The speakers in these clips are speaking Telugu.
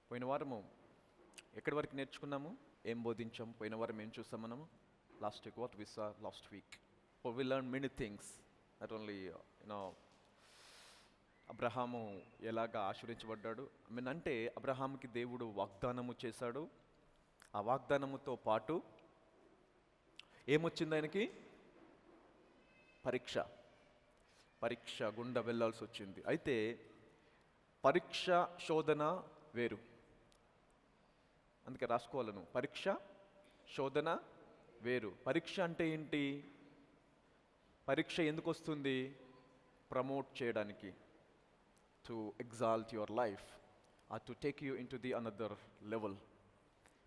పోయిన వారము ఎక్కడి వరకు నేర్చుకున్నాము, ఏం బోధించాం, పోయిన వారం ఏం చూస్తాం మనము? Last week what we saw last week we learn many things. Not only Abraham ఎలాగా ఆశీర్వదించబడ్డాడు, అంటే అబ్రహాముకి దేవుడు వాగ్దానము చేశాడు. ఆ వాగ్దానముతో పాటు ఏమొచ్చింది ఆయనకి? పరీక్ష గుండా వెళ్ళాల్సి వచ్చింది. అయితే పరీక్ష శోధన వేరు, అందుకే రాసుకోవాలను. పరీక్ష శోధన వేరు. పరీక్ష అంటే ఏంటి? పరీక్ష ఎందుకు వస్తుంది? ప్రమోట్ చేయడానికి, to exalt your life or to take you into the another level.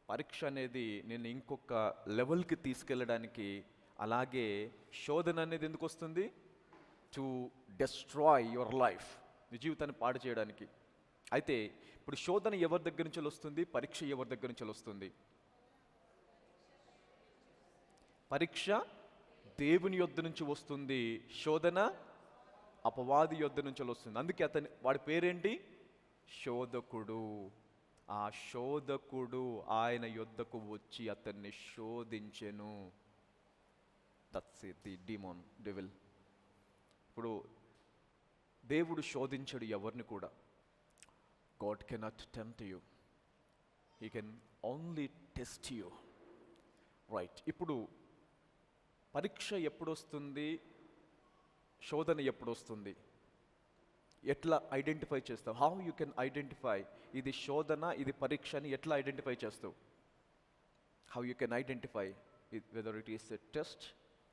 పరీక్ష అనేది నేను ఇంకొక లెవెల్కి తీసుకెళ్ళడానికి. అలాగే శోధన అనేది ఎందుకు వస్తుంది? టు డెస్ట్రాయ్ యువర్ లైఫ్, నీ జీవితాన్ని పాడు చేయడానికి. అయితే ఇప్పుడు శోధన ఎవరి దగ్గర నుంచి వస్తుంది? పరీక్ష ఎవరి దగ్గర నుంచి వస్తుంది? పరీక్ష దేవుని యొద్ద నుంచి వస్తుంది, శోధన అపవాది యొద్ద నుంచి వస్తుంది. అందుకే వాడి పేరేంటి? శోధకుడు. ఆ శోధకుడు ఆయన యొద్దకు వచ్చి అతన్ని శోధించెను. That's it, the demon, devil. ఇప్పుడు దేవుడు శోధించడు ఎవరిని కూడా. God cannot tempt you. He can only test you. Right. ఇప్పుడు పరీక్ష ఎప్పుడు వస్తుంది, శోధన ఎప్పుడు వస్తుంది? ఎట్లా ఐడెంటిఫై చేస్తావు? హౌ యూ కెన్ ఐడెంటిఫై ఇది శోధన, ఇది పరీక్ష అని ఎట్లా ఐడెంటిఫై చేస్తావు? How you can identify whether it is a test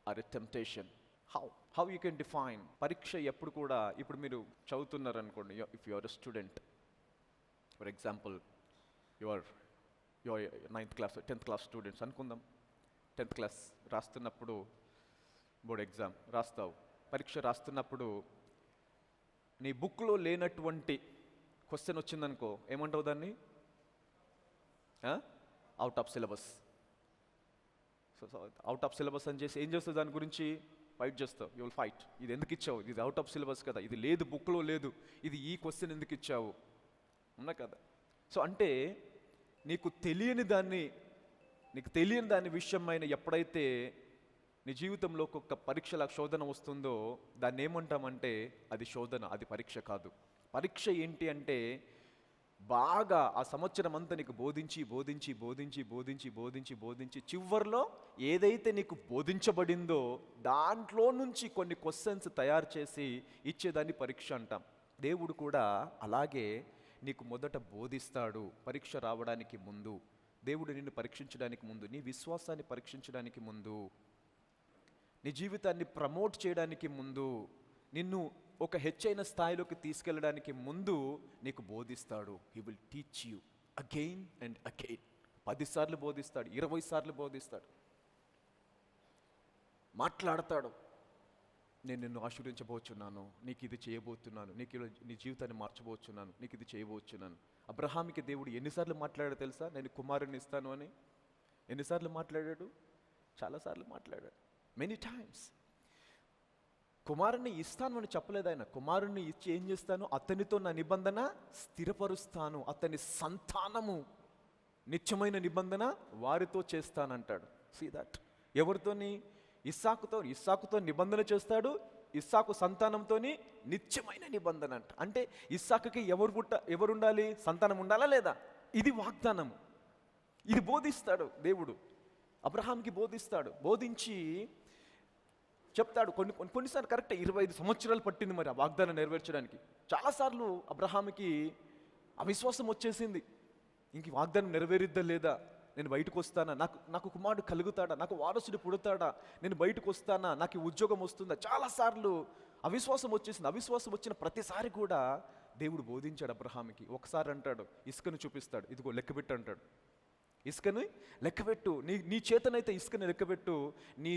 or a temptation? How you can define? పరీక్ష ఎప్పుడు కూడా, ఇప్పుడు మీరు చదువుతున్నారు అనుకోండి, if you are a student, for example your 9th class 10th class students అనుకుందాం. 10th క్లాస్ రాస్తున్నప్పుడు బోర్డ్ ఎగ్జామ్ రాస్తావు. పరీక్ష రాస్తున్నప్పుడు నీ బుక్లో లేనటువంటి క్వశ్చన్ వచ్చిందనుకో, ఏమంటావు దాన్ని? Out of syllabus. So out of syllabus అని చేసి ఏం చేస్తావు? దాని గురించి ఫైట్ చేస్తావు. You will fight. ఇది ఎందుకు ఇచ్చావు? ఇది అవుట్ ఆఫ్ సిలబస్ కదా, ఇది లేదు, బుక్లో లేదు, ఇది ఈ క్వశ్చన్ ఎందుకు ఇచ్చావు? ఉన్నా కదా. సో అంటే నీకు తెలియని దాని విషయమైన ఎప్పుడైతే నీ జీవితంలో ఒక పరీక్షల శోధన వస్తుందో దాన్ని ఏమంటామంటే అది శోధన, అది పరీక్ష కాదు. పరీక్ష ఏంటి అంటే బాగా ఆ సంవత్సరం అంతా నీకు బోధించి చివరిలో ఏదైతే నీకు బోధించబడిందో దాంట్లో నుంచి కొన్ని క్వశ్చన్స్ తయారు చేసి ఇచ్చేదాన్ని పరీక్ష అంటాం. దేవుడు కూడా అలాగే నీకు మొదట బోధిస్తాడు. పరీక్ష రావడానికి ముందు, దేవుడు నిన్ను పరీక్షించడానికి ముందు, నీ విశ్వాసాన్ని పరీక్షించడానికి ముందు, నీ జీవితాన్ని ప్రమోట్ చేయడానికి ముందు, నిన్ను ఒక హెచ్చైన స్థాయిలోకి తీసుకెళ్ళడానికి ముందు నీకు బోధిస్తాడు. He will teach you again and again. 10 సార్లు బోధిస్తాడు, 20 సార్లు బోధిస్తాడు, మాట్లాడతాడు. నేను నిన్ను ఆశీర్వదించబోచున్నాను, నీకు ఇది చేయబోతున్నాను, నీ జీవితాన్ని మార్చబోచున్నాను, నీకు ఇది చేయబోచున్నాను. అబ్రహాముకి దేవుడు ఎన్నిసార్లు మాట్లాడాడు తెలుసా? నేను కుమారుని ఇస్తాను అని. ఎన్నిసార్లు మాట్లాడాడు? చాలాసార్లు మాట్లాడాడు, మెనీ టైమ్స్. కుమారుని ఇస్తాను అని చెప్పలేదు ఆయన. కుమారుని ఇచ్చి ఏం చేస్తాను? అతనితో నా నిబంధన స్థిరపరుస్తాను, అతని సంతానము నిత్యమైన నిబంధన వారితో చేస్తానంటాడు. See that. ఎవరితోని? ఇస్సాకుతో నిబంధన చేస్తాడు. ఇస్సాకు సంతానంతోని నిత్యమైన నిబంధన అంట. అంటే ఇస్సాకుకి ఎవరు ఉండాలి? సంతానం ఉండాలా లేదా? ఇది వాగ్దానం. ఇది బోధిస్తాడు దేవుడు, అబ్రహాంకి బోధిస్తాడు. బోధించి చెప్తాడు. కొన్నిసార్లు కరెక్ట్ 25 సంవత్సరాలు పట్టింది మరి ఆ వాగ్దానం నెరవేర్చడానికి. చాలాసార్లు అబ్రహాంకి అవిశ్వాసం వచ్చేసింది. ఇంక వాగ్దానం నెరవేరిద్దా లేదా? నేను బయటకు వస్తానా? నాకు కుమారుడు కలుగుతాడా? నాకు వారసుడు పుడతాడా? నేను బయటకు వస్తానా? నాకు ఉద్యోగం వస్తుందా? చాలాసార్లు అవిశ్వాసం వచ్చేసింది. అవిశ్వాసం వచ్చిన ప్రతిసారి కూడా దేవుడు బోధించాడు అబ్రహాంకి. ఒకసారి అంటాడు, ఇసుకను చూపిస్తాడు, ఇదిగో లెక్కబెట్టు అంటాడు. ఇసుకని లెక్కబెట్టు, నీ చేతనైతే ఇసుకని లెక్కబెట్టు, నీ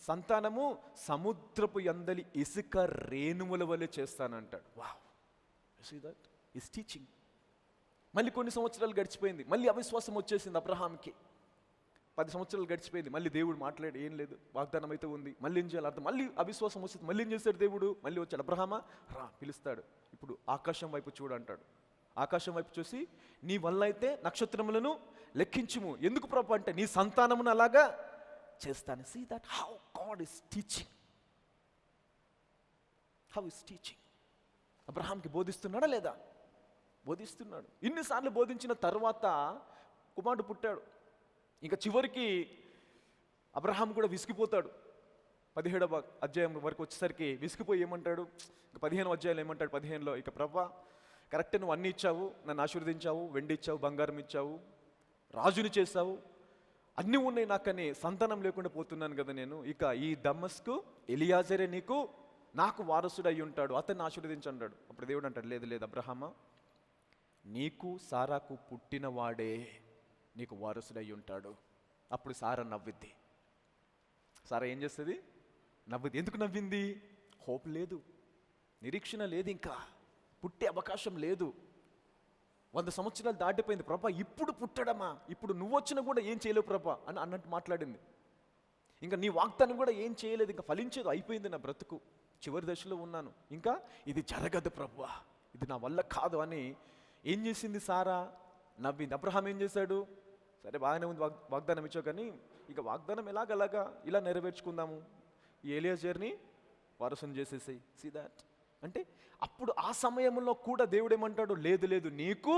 సంతానము సముద్రపు యందలి ఇసుక రేణువుల వలె చేస్తానంటాడు. Wow, see that is teaching. మళ్ళీ కొన్ని సంవత్సరాలు గడిచిపోయింది, మళ్ళీ అవిశ్వాసం వచ్చేసింది అబ్రహాంకి. 10 సంవత్సరాలు గడిచిపోయింది, మళ్ళీ దేవుడు మాట్లాడి ఏం లేదు, వాగ్దానం అయితే ఉంది, మళ్ళీ ఏం చేయాలి అర్థం. మళ్ళీ అవిశ్వాసం వస్తుంది, మళ్ళీ ఏం చేస్తాడు దేవుడు? మళ్ళీ వచ్చాడు, అబ్రహామా రా పిలుస్తాడు, ఇప్పుడు ఆకాశం వైపు చూడంటాడు. ఆకాశం వైపు చూసి నీ వల్ల అయితే నక్షత్రములను లెక్కించుము. ఎందుకు ప్రభు అంటే నీ సంతానమును అలాగా చేస్తాను. See that how God is teaching. How is teaching. అబ్రహాంకి బోధిస్తున్నాడా లేదా? బోధిస్తున్నాడు. ఇన్నిసార్లు బోధించిన తర్వాత కుమారుడు పుట్టాడు. ఇంకా చివరికి అబ్రహాం కూడా విసిగిపోతాడు. 17వ అధ్యాయం వరకు వచ్చేసరికి విసిగిపోయి ఏమంటాడు, ఇంకా 15వ అధ్యాయంలో ఏమంటాడు, 15లో ఇక ప్రభువా కరెక్ట్ నువ్వు అన్నీ ఇచ్చావు, నన్ను ఆశీర్వదించావు, వెండి ఇచ్చావు, బంగారం ఇచ్చావు, రాజుని చేశావు, అన్నీ ఉన్నాయి నాకని సంతానం లేకుండా పోతున్నాను కదా నేను. ఇక ఈ దమస్కు ఎలియాజరే నాకు వారసుడు అయి ఉంటాడు, అతన్ని ఆశీర్వదించంటాడు. అప్పుడు దేవుడు అంటాడు, లేదు లేదు అబ్రహామా, నీకు సారాకు పుట్టినవాడే నీకు వారసుడు అయి ఉంటాడు. అప్పుడు సారా నవ్విద్ది. సారా ఏం చేస్తుంది? నవ్వుద్ది. ఎందుకు నవ్వింది? హోప్ లేదు, నిరీక్షణ లేదు, ఇంకా పుట్టే అవకాశం లేదు. 100 సంవత్సరాలు దాటిపోయింది. ప్రభా ఇప్పుడు పుట్టడమా, ఇప్పుడు నువ్వు వచ్చినా కూడా ఏం చేయలేవు ప్రభా అని అన్నట్టు మాట్లాడింది. ఇంకా నీ వాగ్దానం కూడా ఏం చేయలేదు, ఇంకా ఫలించేది, అయిపోయింది నా బ్రతుకు, చివరి దశలో ఉన్నాను, ఇంకా ఇది జరగదు ప్రభువా, ఇది నా వల్ల కాదు అని ఏం చేసింది? సారా నవ్వింది. అబ్రహాం ఏం చేశాడు? సరే బాగానే ఉంది, వాగ్దానం ఇచ్చావు, కానీ ఇక వాగ్దానం ఎలాగలాగా ఇలా నెరవేర్చుకుందాము, ఈ ఎలియాజర్ని వారసుని చేసేసాయి. సీ దాట్ అంటే అప్పుడు ఆ సమయంలో కూడా దేవుడు ఏమంటాడు, లేదు లేదు నీకు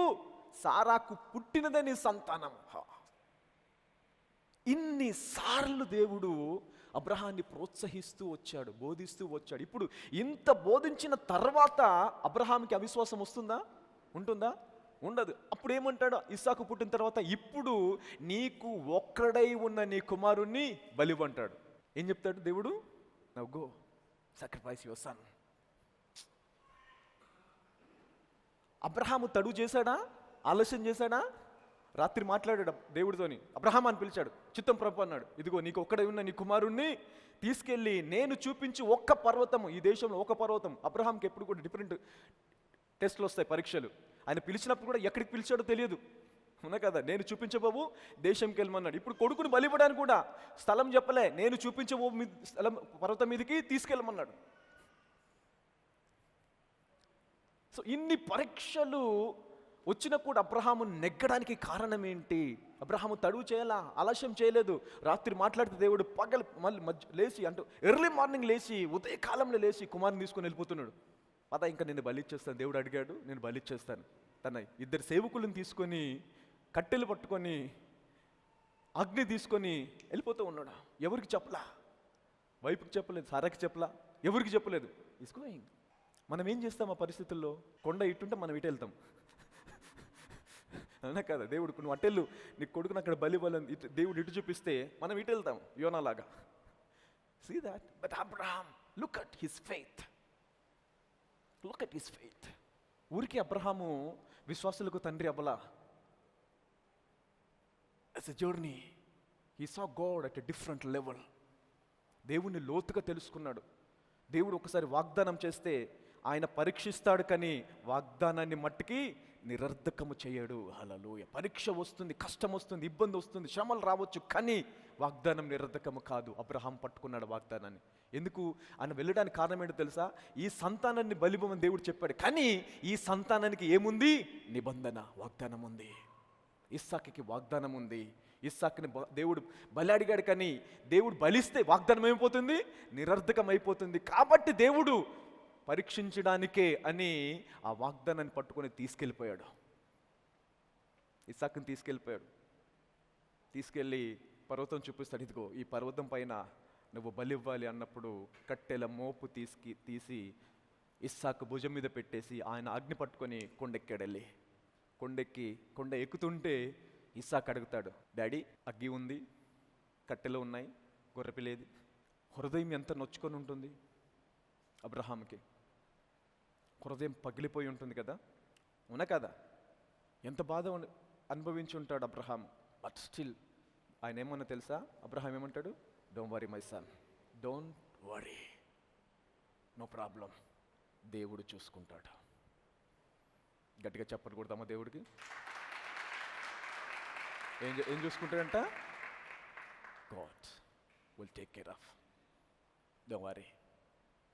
సారాకు పుట్టినదే నీ సంతానం. ఇన్నిసార్లు దేవుడు అబ్రహాన్ని ప్రోత్సహిస్తూ వచ్చాడు, బోధిస్తూ వచ్చాడు. ఇప్పుడు ఇంత బోధించిన తర్వాత అబ్రహాంకి అవిశ్వాసం వస్తుందా? ఉంటుందా? ఉండదు. అప్పుడు ఏమంటాడు ఇస్సాకు పుట్టిన తర్వాత, ఇప్పుడు నీకు ఒక్కడై ఉన్న నీ కుమారుణ్ణి బలివ్వంటాడు. ఏం చెప్తాడు దేవుడు? Now go sacrifice your son. అబ్రహాము తడువు చేశాడా? ఆలస్యం చేశాడా? రాత్రి మాట్లాడాడు దేవుడితోని. అబ్రహాం అని పిలిచాడు. చిత్తం ప్రభు అన్నాడు, ఇదిగో నీకు ఒక్కడై ఉన్న నీ కుమారుణ్ణి తీసుకెళ్ళి నేను చూపించి ఒక్క పర్వతము, ఈ దేశంలో ఒక పర్వతం. అబ్రహాంకి ఎప్పుడు కూడా డిఫరెంట్ టెస్ట్లు వస్తాయి, పరీక్షలు. ఆయన పిలిచినప్పుడు కూడా ఎక్కడికి పిలిచాడో తెలియదు, అవునా కదా? నేను చూపించబోవు దేశంకి వెళ్ళమన్నాడు. ఇప్పుడు కొడుకుని బలివ్వడానికి కూడా స్థలం చెప్పలే, నేను చూపించబో స్థలం పర్వతం మీదకి తీసుకెళ్ళమన్నాడు. సో ఇన్ని పరీక్షలు వచ్చినా కూడా అబ్రహాము నెగ్గడానికి కారణం ఏంటి? అబ్రహాము తడువు చేయాలా, ఆలస్యం చేయలేదు. రాత్రి మాట్లాడితే దేవుడు పగలు మళ్ళీ లేచి అంటూ ఎర్లీ మార్నింగ్ లేచి, ఉదయకాలంలో లేచి కుమారుని తీసుకొని వెళ్ళిపోతున్నాడు. పద ఇంకా నేను బలిచ్చేస్తాను, దేవుడు అడిగాడు, నేను బలిచ్చేస్తాను. తన 2 సేవకులను తీసుకొని కట్టెలు పట్టుకొని అగ్ని తీసుకొని వెళ్ళిపోతూ ఉన్నాడు. ఎవరికి చెప్పలా? వైపుకి చెప్పలేదు, సారాకి చెప్పలా, ఎవరికి చెప్పలేదు. Is going. మనం ఏం చేస్తాం ఆ పరిస్థితుల్లో? కొండ ఇటుంటే మనం ఇటు వెళ్తాం, అవునా కదా? దేవుడు నువ్వు అట్టెళ్ళు, నీ కొడుకుని అక్కడ బలివ్వాలని దేవుడు ఇటు చూపిస్తే మనం ఇటు వెళ్తాం, యోనాలాగా. See that. But Abraham, look at his faith, look at his faith. ఊరికి అబ్రహాము విశ్వాసులకు తండ్రి అవ్వలా. As a journey he saw God at a different level. దేవుణ్ణి లోతుగా తెలుసుకున్నాడు. దేవుడు ఒకసారి వాగ్దానం చేస్తే ఆయన పరీక్షిస్తాడు, కానీ వాగ్దానాన్ని మట్టికి నిరర్ధకము చేయడు. హల్లెలూయా. పరీక్ష వస్తుంది, కష్టం వస్తుంది, ఇబ్బంది వస్తుంది, శ్రమలు రావచ్చు, కానీ వాగ్దానం నిరర్ధకము కాదు. అబ్రహాం పట్టుకున్నాడు వాగ్దానాన్ని. ఎందుకు ఆయన వెళ్ళడానికి కారణం ఏంటో తెలుసా? ఈ సంతానాన్ని బలివ్వమని దేవుడు చెప్పాడు, కానీ ఈ సంతానానికి ఏముంది? నిబంధన, వాగ్దానం ఉంది. ఇస్సాకుకి వాగ్దానం ఉంది. ఇస్సాకుని దేవుడు బలి అడిగాడు, కానీ దేవుడు బలిస్తే వాగ్దానం ఏమైపోతుంది? నిరర్ధకం అయిపోతుంది. కాబట్టి దేవుడు పరీక్షించడానికే అని ఆ వాగ్దానాన్ని పట్టుకొని తీసుకెళ్ళిపోయాడు. ఇస్సాకుని తీసుకెళ్ళిపోయాడు. తీసుకెళ్ళి పర్వతం చూపిస్తాడు. ఇదిగో ఈ పర్వతం పైన నువ్వు బలివ్వాలి అన్నప్పుడు కట్టెల మోపు తీసి ఇస్సాకు భుజం మీద పెట్టేసి ఆయన అగ్ని పట్టుకొని కొండెక్కాడు. వెళ్ళి కొండ ఎక్కుతుంటే ఇస్సాకు అడుగుతాడు, డాడీ అగ్గి ఉంది, కట్టెలు ఉన్నాయి, గొర్రెపిల్లేది? హృదయం ఎంత నొచ్చుకొని ఉంటుంది అబ్రహాంకి. హృదయం పగిలిపోయి ఉంటుంది కదా, అవునా కదా? ఎంత బాధ అనుభవించి ఉంటాడు అబ్రహాం. బట్ స్టిల్ ఆయన ఏమన్నా తెలుసా? అబ్రహాం ఏమంటాడు? Don't worry my son, don't worry, no problem, దేవుడు చూసుకుంటాడు. గట్టిగా చెప్పలు కొడతామా దేవుడికి? ఏం చూసుకుంటాడంట? God will take care of. Don't worry.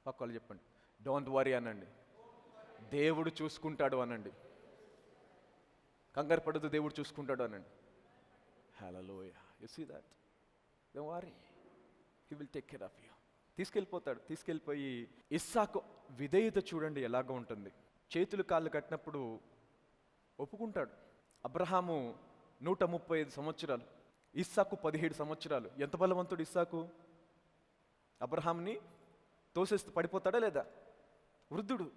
పక్క వాళ్ళు చెప్పండి, డోంట్ వరీ అనండి. దేవుడు చూసుకుంటాడు అనండి. కంగారు పడదు, దేవుడు చూసుకుంటాడు అనండి. Hallelujah. You see that? Don't worry, he will take care of you. తీసుకెళ్ళిపోతాడు. తీసుకెళ్ళిపోయి ఇస్సాకు విధేయత చూడండి ఎలాగ ఉంటుంది. చేతులు కాళ్ళు కట్టినప్పుడు ఒప్పుకుంటాడు. అబ్రహాము 135 సంవత్సరాలు, ఇస్సాకు 17 సంవత్సరాలు. ఎంత బలవంతుడు ఇస్సాకు! అబ్రహాంని తోసేస్తే పడిపోతాడా లేదా? వృద్ధుడు,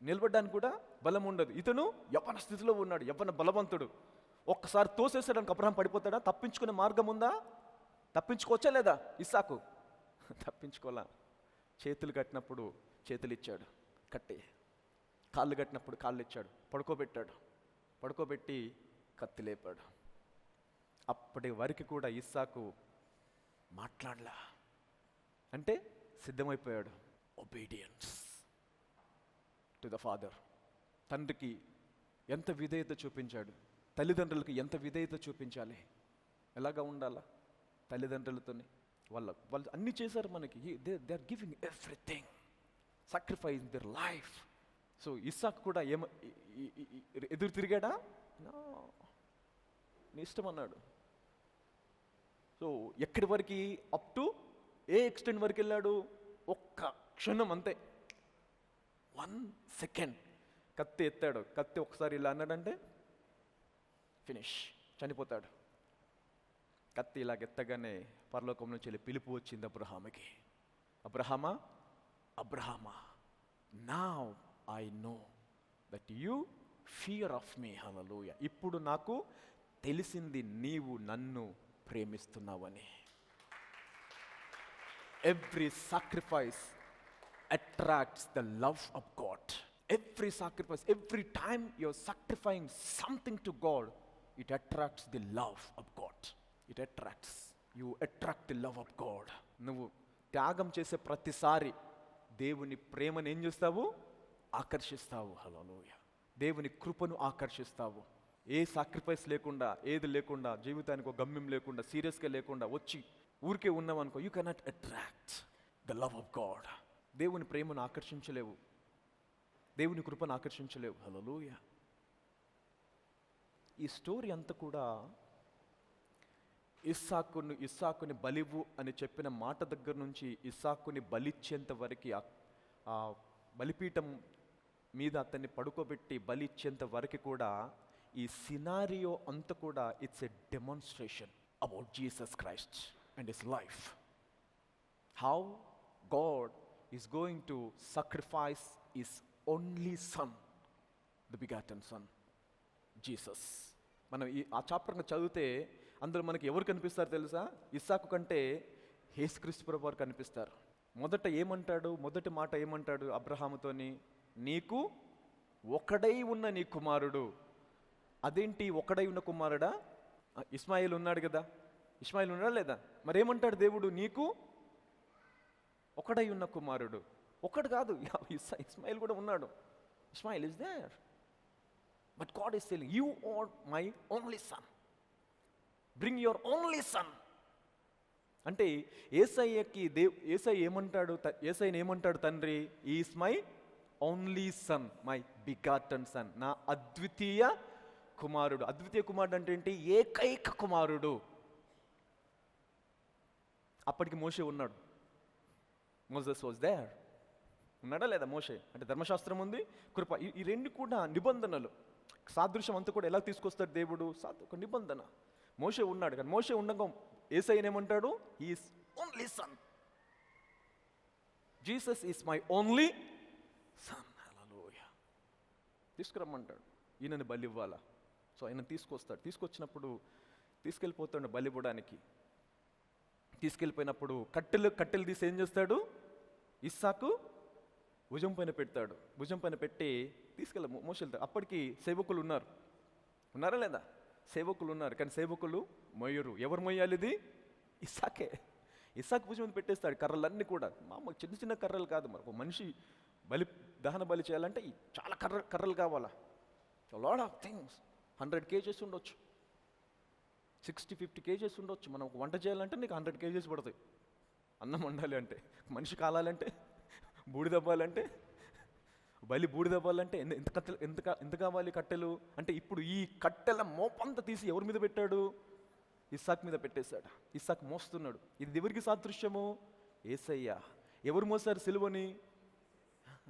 నిలబడ్డానికి కూడా బలం ఉండదు. ఇతను యవ్వన స్థితిలో ఉన్నాడు, యవ్వన బలవంతుడు. ఒక్కసారి తోసేసాడానికి అబ్రహాం పడిపోతాడా? తప్పించుకునే మార్గం ఉందా? తప్పించుకోవచ్చా లేదా? ఇస్సాకు తప్పించుకోలా. చేతులు కట్టినప్పుడు చేతులు ఇచ్చాడు, కట్టి. కాళ్ళు కట్టినప్పుడు కాళ్ళు ఇచ్చాడు, పడుకోబెట్టాడు. పడుకోబెట్టి కత్తి లేపాడు. అప్పటి వరకు కూడా ఇస్సాకు మాట్లాడలా. అంటే సిద్ధమైపోయాడు. Obedience to the father. తండ్రికి ఎంత విధేయత చూపించాడు, తల్లిదండ్రులకు ఎంత విధేయత చూపించాలి, ఎలాగా ఉండాలా తల్లిదండ్రులతోని. వాళ్ళు అన్నీ చేశారు మనకి. They are giving everything, sacrifice their life. So ఇస్సాకు కూడా ఎదురు తిరిగాడా? నీ ఇష్టం అన్నాడు. సో ఎక్కడి వరకు? అప్ టు ఏ ఎక్స్టెంట్ వరకు వెళ్ళాడు? ఒక్క క్షణం అంతే, 1 సెకండ్. కత్తి ఎత్తాడు. కత్తి ఒకసారి ఇలా అన్నాడంటే ఫినిష్, చనిపోతాడు. కత్తి ఇలాగెత్తగానే పరలోకం నుంచి వెళ్ళి పిలుపు వచ్చింది అబ్రహాముకి. అబ్రహామా, అబ్రహామా, now I know that you fear of me. Hallelujah. ఇప్పుడు నాకు తెలిసింది, నీవు నన్ను ప్రేమిస్తున్నావని. Every sacrifice attracts the love of God. Every sacrifice, every time you're sacrificing something to God, it attracts the love of God. It attracts. You attract the love of God. నువ్వు త్యాగం చేసే ప్రతిసారి దేవుని ప్రేమను ఏం చేస్తావు? ఆకర్షిస్తావు. హల్లెలూయా. దేవుని కృపను ఆకర్షిస్తావు. ఏ సాక్రిఫైస్ లేకుండా, ఏది లేకుండా, జీవితానికి ఒక గమ్యం లేకుండా, సీరియస్గా లేకుండా వచ్చి ఊరికే ఉన్నామనుకో, you cannot attract the love of God. దేవుని ప్రేమను ఆకర్షించలేవు, దేవుని కృపను ఆకర్షించలేవు. హల్లెలూయా. ఈ స్టోరీ అంతా కూడా ఇస్సాకుని బలివు అని చెప్పిన మాట దగ్గర నుంచి ఇస్సాకుని బలిచ్చేంత వరకు, ఆ బలిపీఠం మీద అతన్ని పడుకోబెట్టి బలిచ్చేంత వరకు కూడా ఈ సినారియో అంతా కూడా it's a demonstration about Jesus Christ and his life. How God is going to sacrifice his only son, the begotten son, Jesus. మనం ఆ చాప్టర్ని చదివితే అందులో మనకి ఎవరు కనిపిస్తారు తెలుసా? ఇస్సాకు కంటే యేసుక్రీస్తు ప్రభువు వారు కనిపిస్తారు. మొదటి మాట ఏమంటాడు అబ్రహాముతోని? నీకు ఒకడై ఉన్న నీ కుమారుడు. అదేంటి ఒకడై ఉన్న కుమారుడా? ఇస్మాయిల్ ఉన్నాడు కదా, ఇస్మాయిల్ ఉన్నాడా లేదా? మరేమంటాడు దేవుడు? నీకు ఒకడై ఉన్న కుమారుడు. ఒకడు కాదు, ఇస్మాయిల్ కూడా ఉన్నాడు. Ishmael is there, but God is telling you are my only son, bring your only son. అంటే ఏసయ్యని ఏమంటాడు తండ్రి? Is my only son, my begotten son, నా అద్వితీయ కుమారుడు. అద్వితీయ కుమారుడు అంటే ఏంటి? ఏకైక కుమారుడు. అప్పటికి మోషే ఉన్నాడు. Moses was there. ఉన్నాడా లేదా? మోషే అంటే ధర్మశాస్త్రం ఉంది, కృప. ఈ రెండు కూడా నిబంధనలు. సాదృశ్యం అంతా కూడా ఎలా తీసుకొస్తాడు దేవుడు? ఒక నిబంధన. మోషే ఉన్నాడు, కానీ మోషే ఉండగా యేసయ్యను ఏమంటాడు? He is only son. Jesus is my only son. Hallelujah. తీసుకురమ్మంటాడు. ఈయనని బలి ఇవ్వాలా? సో ఆయన తీసుకొస్తాడు. తీసుకొచ్చినప్పుడు తీసుకెళ్ళిపోతాడు బలి ఇవ్వడానికి. తీసుకెళ్ళిపోయినప్పుడు కట్టెలు తీసి ఏం చేస్తాడు? ఇస్సాకు భుజం పైన పెడతాడు. భుజం పైన పెట్టి మోసెళ్తాడు. అప్పటికి సేవకులు ఉన్నారా లేదా? సేవకులు ఉన్నారు, కానీ సేవకులు మొయ్యరు. ఎవరు మొయ్యాలి? ఇది ఇస్సాకే. ఇస్సాకు భుజం మీద పెట్టేస్తాడు. కర్రలన్నీ కూడా మామూలు చిన్న చిన్న కర్రలు కాదు. మరి ఒక మనిషి దహన బలి చేయాలంటే చాలా కర్రలు కావాలా. Lot of things. 100 kgs ఉండొచ్చు, 60-50 kgs ఉండొచ్చు. మనం ఒక వంట చేయాలంటే నీకు 100 kgs పడతాయి. అన్నం వండాలి అంటే, మనిషి కాలాలంటే, బూడిదవ్వాలంటే బలి బూడిదవ్వాలంటే ఎంత కట్టెలు ఎంత కావాలి కట్టెలు అంటే, ఇప్పుడు ఈ కట్టెల మోపంతా తీసి ఎవరి మీద పెట్టాడు? ఇస్సాకు మీద పెట్టేశాడు. ఇస్సాకు మోస్తున్నాడు. ఇది ఎవరికి సాదృశ్యము? యేసయ్య. ఎవరు మోసారు సిలువని?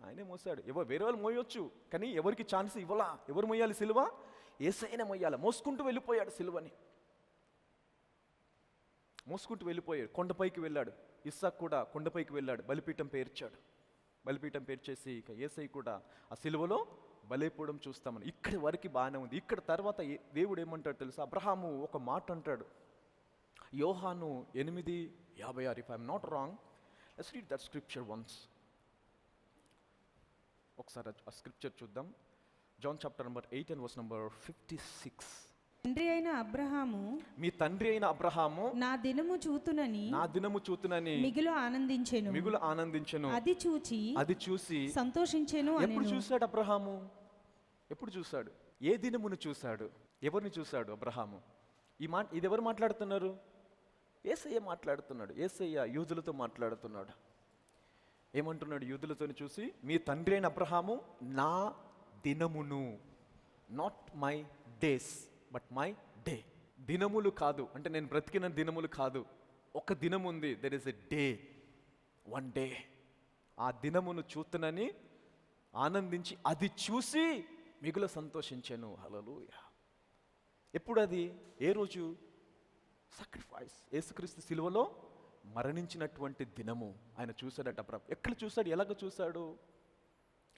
ఆయనే మోసాడు. వేరే వాళ్ళు మోయొచ్చు, కానీ ఎవరికి ఛాన్స్ ఇవ్వలా. ఎవరు మోయాలి సిలువ? యేసయ్యనే మోయాలి. మోసుకుంటూ వెళ్ళిపోయాడు సిలువని, మోసుకుంటూ వెళ్ళిపోయాడు. కొండపైకి వెళ్ళాడు. ఇస్సాకు కూడా కొండపైకి వెళ్ళాడు, బలిపీఠం పేర్చాడు. బలిపీఠం పేర్చేసి ఇక యేసయ్య కూడా ఆ సిలువలో బలైపోవడం చూస్తామని. ఇక్కడి వరకు బాగానే ఉంది. ఇక్కడ తర్వాత దేవుడు ఏమంటాడు తెలుసా? అబ్రహాము ఒక మాట అంటాడు. యోహాను 8:56, if I'm not wrong, let's read that scripture once. ఒకసారి ఆ స్క్రిప్చర్ చూద్దాం. John chapter number 8 and verse number 56. తండ్రి అయిన అబ్రహాము, మీ తండ్రి అయిన అబ్రహాము నా దినము చూతునని మిగులు ఆనందించెను. అది చూచి సంతోషించెను. ఎప్పుడు చూశాడు అబ్రహాము? ఎప్పుడు చూశాడు? ఏ దినమును చూశాడు? ఎవరిని చూశాడు అబ్రహాము? ఇది ఎవరు మాట్లాడుతున్నారు? యేసయ్య మాట్లాడుతున్నాడు. యేసయ్య యూదులతో మాట్లాడుతున్నాడు. ఏమంటున్నాడు యూదులతో చూసి? మీ తండ్రి అయిన అబ్రహాము నా దినమును, not my days but my day. దినములు కాదు అంటే నేను బ్రతికిన దినములు కాదు. ఒక దినం ఉంది, there is a day, one day. ఆ దినమును చూతునని ఆనందించి అది చూసి మిగుల సంతోషించాను. హల్లెలూయా. ఎప్పుడు అది? ఏ రోజు? సాక్రిఫైస్, యేసుక్రీస్తు సిలువలో మరణించినటువంటి దినము ఆయన చూశాడట. ఎక్కడ చూశాడు?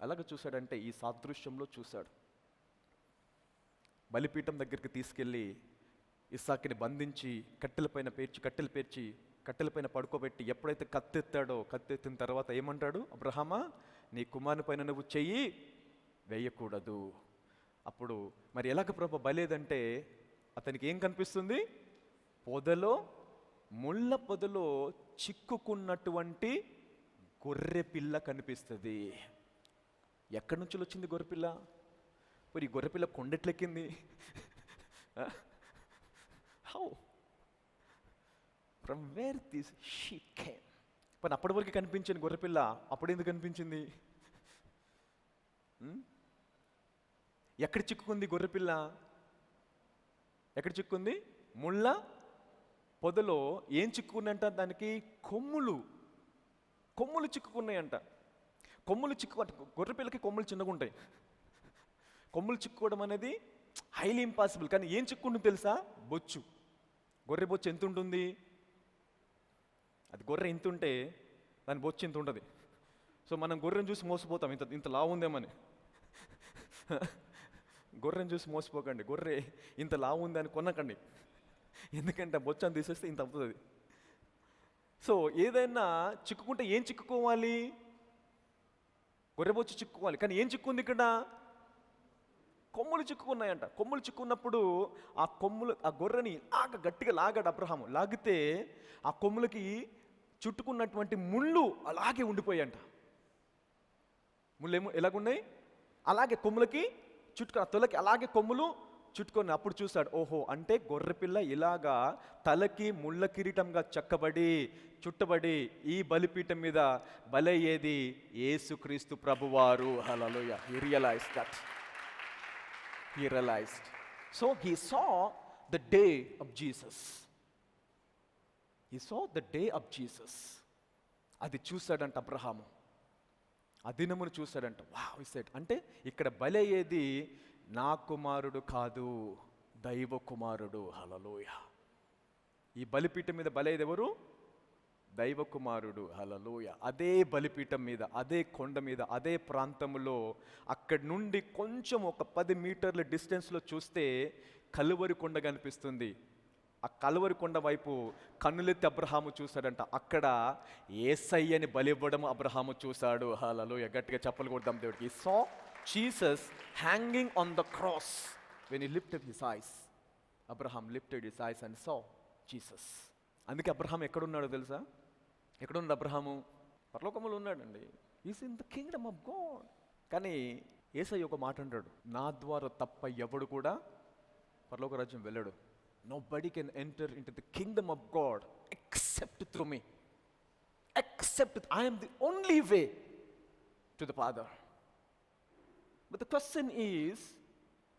ఎలాగ చూశాడంటే ఈ సాదృశ్యంలో చూశాడు. బలిపీఠం దగ్గరికి తీసుకెళ్ళి ఇస్సాకుని బంధించి కట్టెల పైన పడుకోబెట్టి ఎప్పుడైతే కత్తెత్తిన తర్వాత ఏమంటాడు? అబ్రహామా, నీ కుమారుని పైన నువ్వు చెయ్యి వేయకూడదు. అప్పుడు మరి ఎలాగ ప్రభు బలేదంటే అతనికి ఏం కనిపిస్తుంది? ముళ్ళ పొదలో చిక్కుకున్నటువంటి గొర్రె పిల్ల కనిపిస్తుంది. ఎక్కడి నుంచి వచ్చింది గొర్రెపిల్ల? మరి ఈ గొర్రెపిల్ల కొండెట్లెక్కింది? How? From where this sheep came? కానీ అప్పటి వరకు కనిపించింది గొర్రెపిల్ల, అప్పుడు ఎందుకు కనిపించింది? ఎక్కడ చిక్కుకుంది గొర్రెపిల్ల? ఎక్కడ చిక్కుంది? ముళ్ళ పొదలో. ఏం చిక్కుకున్నాయంట? దానికి కొమ్ములు చిక్కుకున్నాయంట. గొర్రెపిల్లకి కొమ్ములు చిన్నగా ఉంటాయి. కొమ్ములు చిక్కుకోవడం అనేది హైలీ ఇంపాసిబుల్. కానీ ఏం చిక్కుంటుంది తెలుసా? బొచ్చు. గొర్రె బొచ్చు ఎంత ఉంటుంది? అది గొర్రె ఇంత ఉంటే దాని బొచ్చు ఇంత ఉంటుంది. సో మనం గొర్రెను చూసి మోసపోతాం, ఇంత లావు ఉందేమని. గొర్రెను చూసి మోసపోకండి. గొర్రె ఇంత లావు ఉంది అని కొనకండి, ఎందుకంటే బొచ్చని తీసేస్తే ఇంత అవుతుంది. సో ఏదైనా చిక్కుకుంటే ఏం చిక్కుకోవాలి? గొర్రెబొచ్చు చిక్కుకోవాలి. కానీ ఏం చిక్కుంది ఇక్కడ? కొమ్ములు చిక్కుకున్నాయంట. కొమ్ములు చిక్కున్నప్పుడు ఆ గొర్రెని గట్టిగా లాగాడు అబ్రహాము. లాగితే ఆ కొమ్ములకి చుట్టుకున్నటువంటి ముళ్ళు అలాగే ఉండిపోయాయంట. ముళ్ళు ఎలాగున్నాయి? అలాగే కొమ్ములకి చుట్టుకు, ఆ తొలకి అలాగే కొమ్ములు చుట్టుకొని. అప్పుడు చూశాడు, ఓహో, అంటే గొర్రెపిల్ల ఇలాగా తలకి ముళ్ళ కిరీటంగా చుట్టబడి ఈ బలిపీఠం మీద బలయ్యేది యేసుక్రీస్తు ప్రభువారు. హల్లెలూయా. He realized that. So he saw the day of Jesus. అది చూశాడంట అబ్రహాము. ఆ దినమును చూశాడంట. వావ్, he said, అంటే ఇక్కడ బలయ్యేది నా కుమారుడు కాదు, దైవ కుమారుడు. హల్లెలూయా. ఈ బలిపీఠం మీద బలయ్యేది ఎవరు? దైవ కుమారుడు. హల్లెలూయా. అదే బలిపీఠం మీద, అదే కొండ మీద, అదే ప్రాంతంలో, అక్కడి నుండి కొంచెం ఒక 10 మీటర్ల డిస్టెన్స్లో చూస్తే కలువరి కొండ కనిపిస్తుంది. ఆ కలువరి కొండ వైపు కన్నులెత్తి అబ్రహాము చూశాడంట. అక్కడ యేసయ్యని బలివ్వడం అబ్రహాము చూశాడు. హల్లెలూయా. గట్టిగా చప్పలు కొడదాం దేవుడికి. He saw Jesus hanging on the cross when he lifted his eyes. Abraham lifted his eyes and saw Jesus. అందుకే అబ్రహాం ఎక్కడున్నాడో తెలుసా? ఎక్కడున్నాడు అబ్రహాము? పరలోకములో ఉన్నాడండి. Is in the Kingdom of God. కానీ యేసయ్య ఒక మాట అంటాడు, నా ద్వారా తప్ప ఎవడు కూడా పరలోక రాజ్యం వెళ్ళాడు. Nobody can enter into the kingdom of God except through me. I am the only way to the Father. But the question is,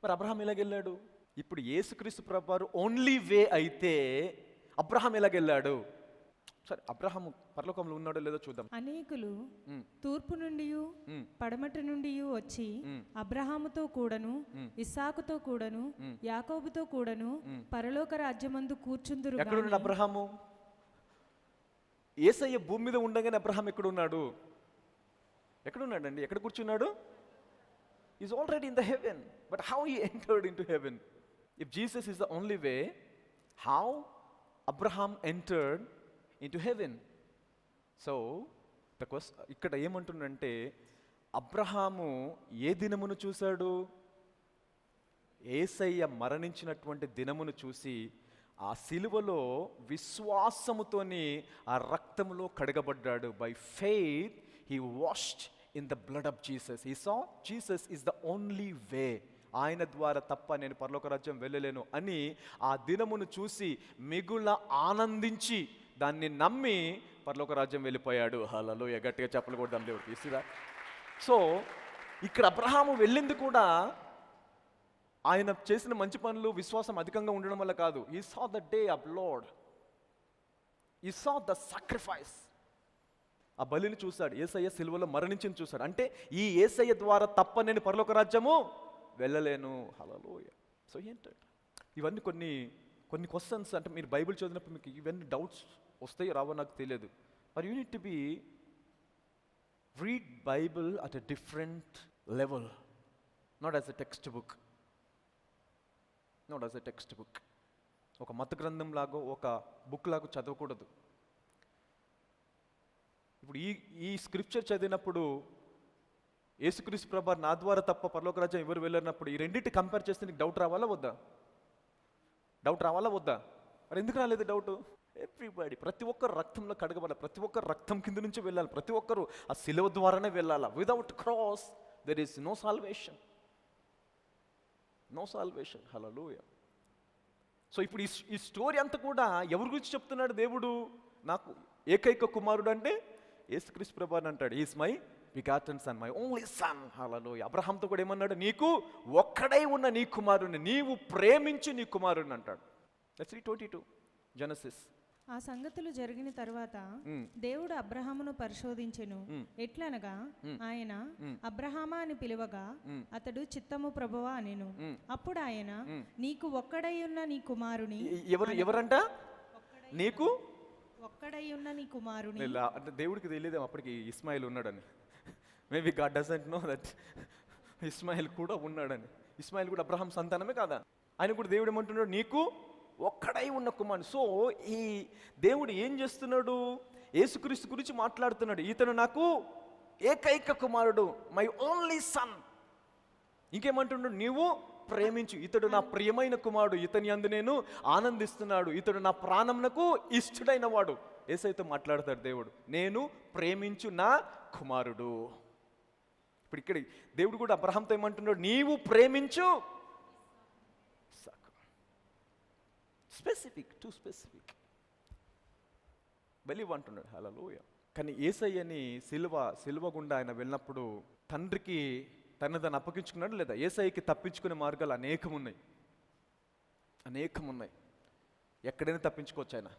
మరి అబ్రహాం ఎలాగెళ్ళాడు? ఇప్పుడు యేసుక్రీస్తు ప్రభువారు ఓన్లీ వే అయితే అబ్రహాం ఎలాగెళ్ళాడు? సరే, అబ్రహాం పరలోకంలో ఉన్నాడో లేదో చూద్దాం. అనేకులు తూర్పు నుండి పడమటి నుండి వచ్చి అబ్రహాముతో కూడను ఇస్సాకుతో కూడను యాకోబుతో కూడను పరలోక రాజ్యమందు కూర్చుందురు. ఎక్కడున్నాడు అబ్రహాము? యేసయ్య భూమి మీద ఉండగానే అబ్రహాం ఎక్కడున్నాడు? ఎక్కడున్నాడండి? ఎక్కడ కూర్చున్నాడు? Is already in the heaven. But how he entered in to heaven? If Jesus is the only way, how Abraham entered into heaven? So ఇక్కడ ఏమంటుందంటే, అబ్రహాము ఏ దినమును చూశాడు? యేసయ్య మరణించినటువంటి దినమును చూసి ఆ సిలువలో విశ్వాసముతోని ఆ రక్తములో కడగబడ్డాడు. By faith he washed in the blood of Jesus. He saw Jesus is the only way. ఆయన ద్వారా తప్ప నేను పరలోక రాజ్యం వెళ్ళలేను అని ఆ దినమును చూసి మిగుల ఆనందించి దాన్ని నమ్మి పరలోక రాజ్యం వెళ్ళిపోయాడు. హల్లెలూయా! గట్టిగా చప్పలు కొడదాం దేవుడికి. ఇసిరా. సో ఇక్కడ అబ్రహాము వెళ్ళింది కూడా ఆయన చేసిన మంచి పనులు, విశ్వాసం అధికంగా ఉండడం వల్ల కాదు. He saw the day of lord, he saw the sacrifice. ఆ బలిని చూశాడు, యేసయ్య సిలువలో మరణించింది చూశాడు. అంటే ఈ యేసయ్య ద్వారా తప్ప నేను పరలోక రాజ్యము వెళ్ళలేను. హల్లెలూయా! సో ఏంటంటే ఇవన్నీ కొన్ని క్వశ్చన్స్, అంటే మీరు బైబిల్ చదివినప్పుడు మీకు ఇవన్నీ డౌట్స్ వస్తాయి రావో నాకు తెలియదు. But you need to be read Bible at a different level, not as a text book. Not as a text book. ఒక మత గ్రంథం లాగా, ఒక బుక్ లాగా చదవకూడదు. ఇప్పుడు ఈ స్క్రిప్చర్ చదివినప్పుడు యేసుక్రీస్తు ప్రభువారు నా ద్వారా తప్ప పరలోక రాజ్యం ఎవరు వెళ్ళినప్పుడు ఈ రెండింటి కంపేర్ చేస్తే నీకు డౌట్ రావాలా వద్దా? డౌట్ రావాలా వద్దా? మరి ఎందుకు రాలేదు డౌట్? ఎవ్రీబడి, ప్రతి ఒక్కరు రక్తంలో కడగబడాలి, ప్రతి ఒక్కరు రక్తం కింద నుంచి వెళ్ళాలి, ప్రతి ఒక్కరు ఆ సిలువ ద్వారానే వెళ్ళాలా. Without cross there is no salvation. No salvation. Hallelujah! So ఇప్పుడు ఈ స్టోరీ అంతా కూడా ఎవరి గురించి చెప్తున్నాడు దేవుడు? నాకు ఏకైక కుమారుడు అంటే యేసుక్రీస్తు ప్రభువారు అంటాడు. Is my begotten son, my only son. Hallelujah! అబ్రహాంతో కూడా ఏమన్నాడు? నీకు ఒక్కడై ఉన్న నీ కుమారుడిని నీవు ప్రేమించి నీ కుమారుడిని అంటాడు. That's 3:22 Genesis. ఆ సంగతులు జరిగిన తర్వాత దేవుడు అబ్రహామును పరిశోధించెను. ఎట్లనగా ఆయన అబ్రహామా అని పిలువగా అతడు చిత్తము ప్రభువా అనెను. అప్పుడు ఆయన నీకు ఒక్కడై ఉన్న నీ కుమారుని. ఎవరంట? నీకు ఒక్కడై ఉన్న నీ కుమారుని. అంటే దేవుడికి తెలియదు అప్పటికి ఇస్మాయిల్ ఉన్నాడని. Maybe God doesn't know that Ismail కూడా ఉన్నాడని. ఇస్మాయిల్ కూడా అబ్రహాం సంతానమే కాదా? ఆయన కూడా దేవుడు ఏమంటున్నాడు? నీకు ఒక్కడై ఉన్న కుమారుడు. సో ఈ దేవుడు ఏం చేస్తున్నాడు? యేసుక్రీస్తు గురించి మాట్లాడుతున్నాడు. ఇతను నాకు ఏకైక కుమారుడు, మై ఓన్లీ సన్. ఇంకేమంటున్నాడు? నీవు ప్రేమించు, ఇతడు నా ప్రియమైన కుమారుడు, ఇతని యందు నేను ఆనందిస్తున్నాడు, ఇతడు నా ప్రాణమునకు ఇష్టడైన వాడు. యేసయ్యతో మాట్లాడతాడు దేవుడు, నేను ప్రేమించు నా కుమారుడు. ఇప్పుడు ఇక్కడ దేవుడు కూడా అబ్రహాంతో ఏమంటున్నాడు? నీవు ప్రేమించు. Specific, two specific. బలివ్ అంటున్నాడు. హల్లెలూయా! కానీ యేసయ్యని సిలువ గుండా ఆయన వెళ్ళినప్పుడు తండ్రికి తను అప్పగించుకున్నాడు లేదా? యేసయ్యకి తప్పించుకునే మార్గాలు అనేకం ఉన్నాయి. ఎక్కడైనా తప్పించుకోవచ్చు.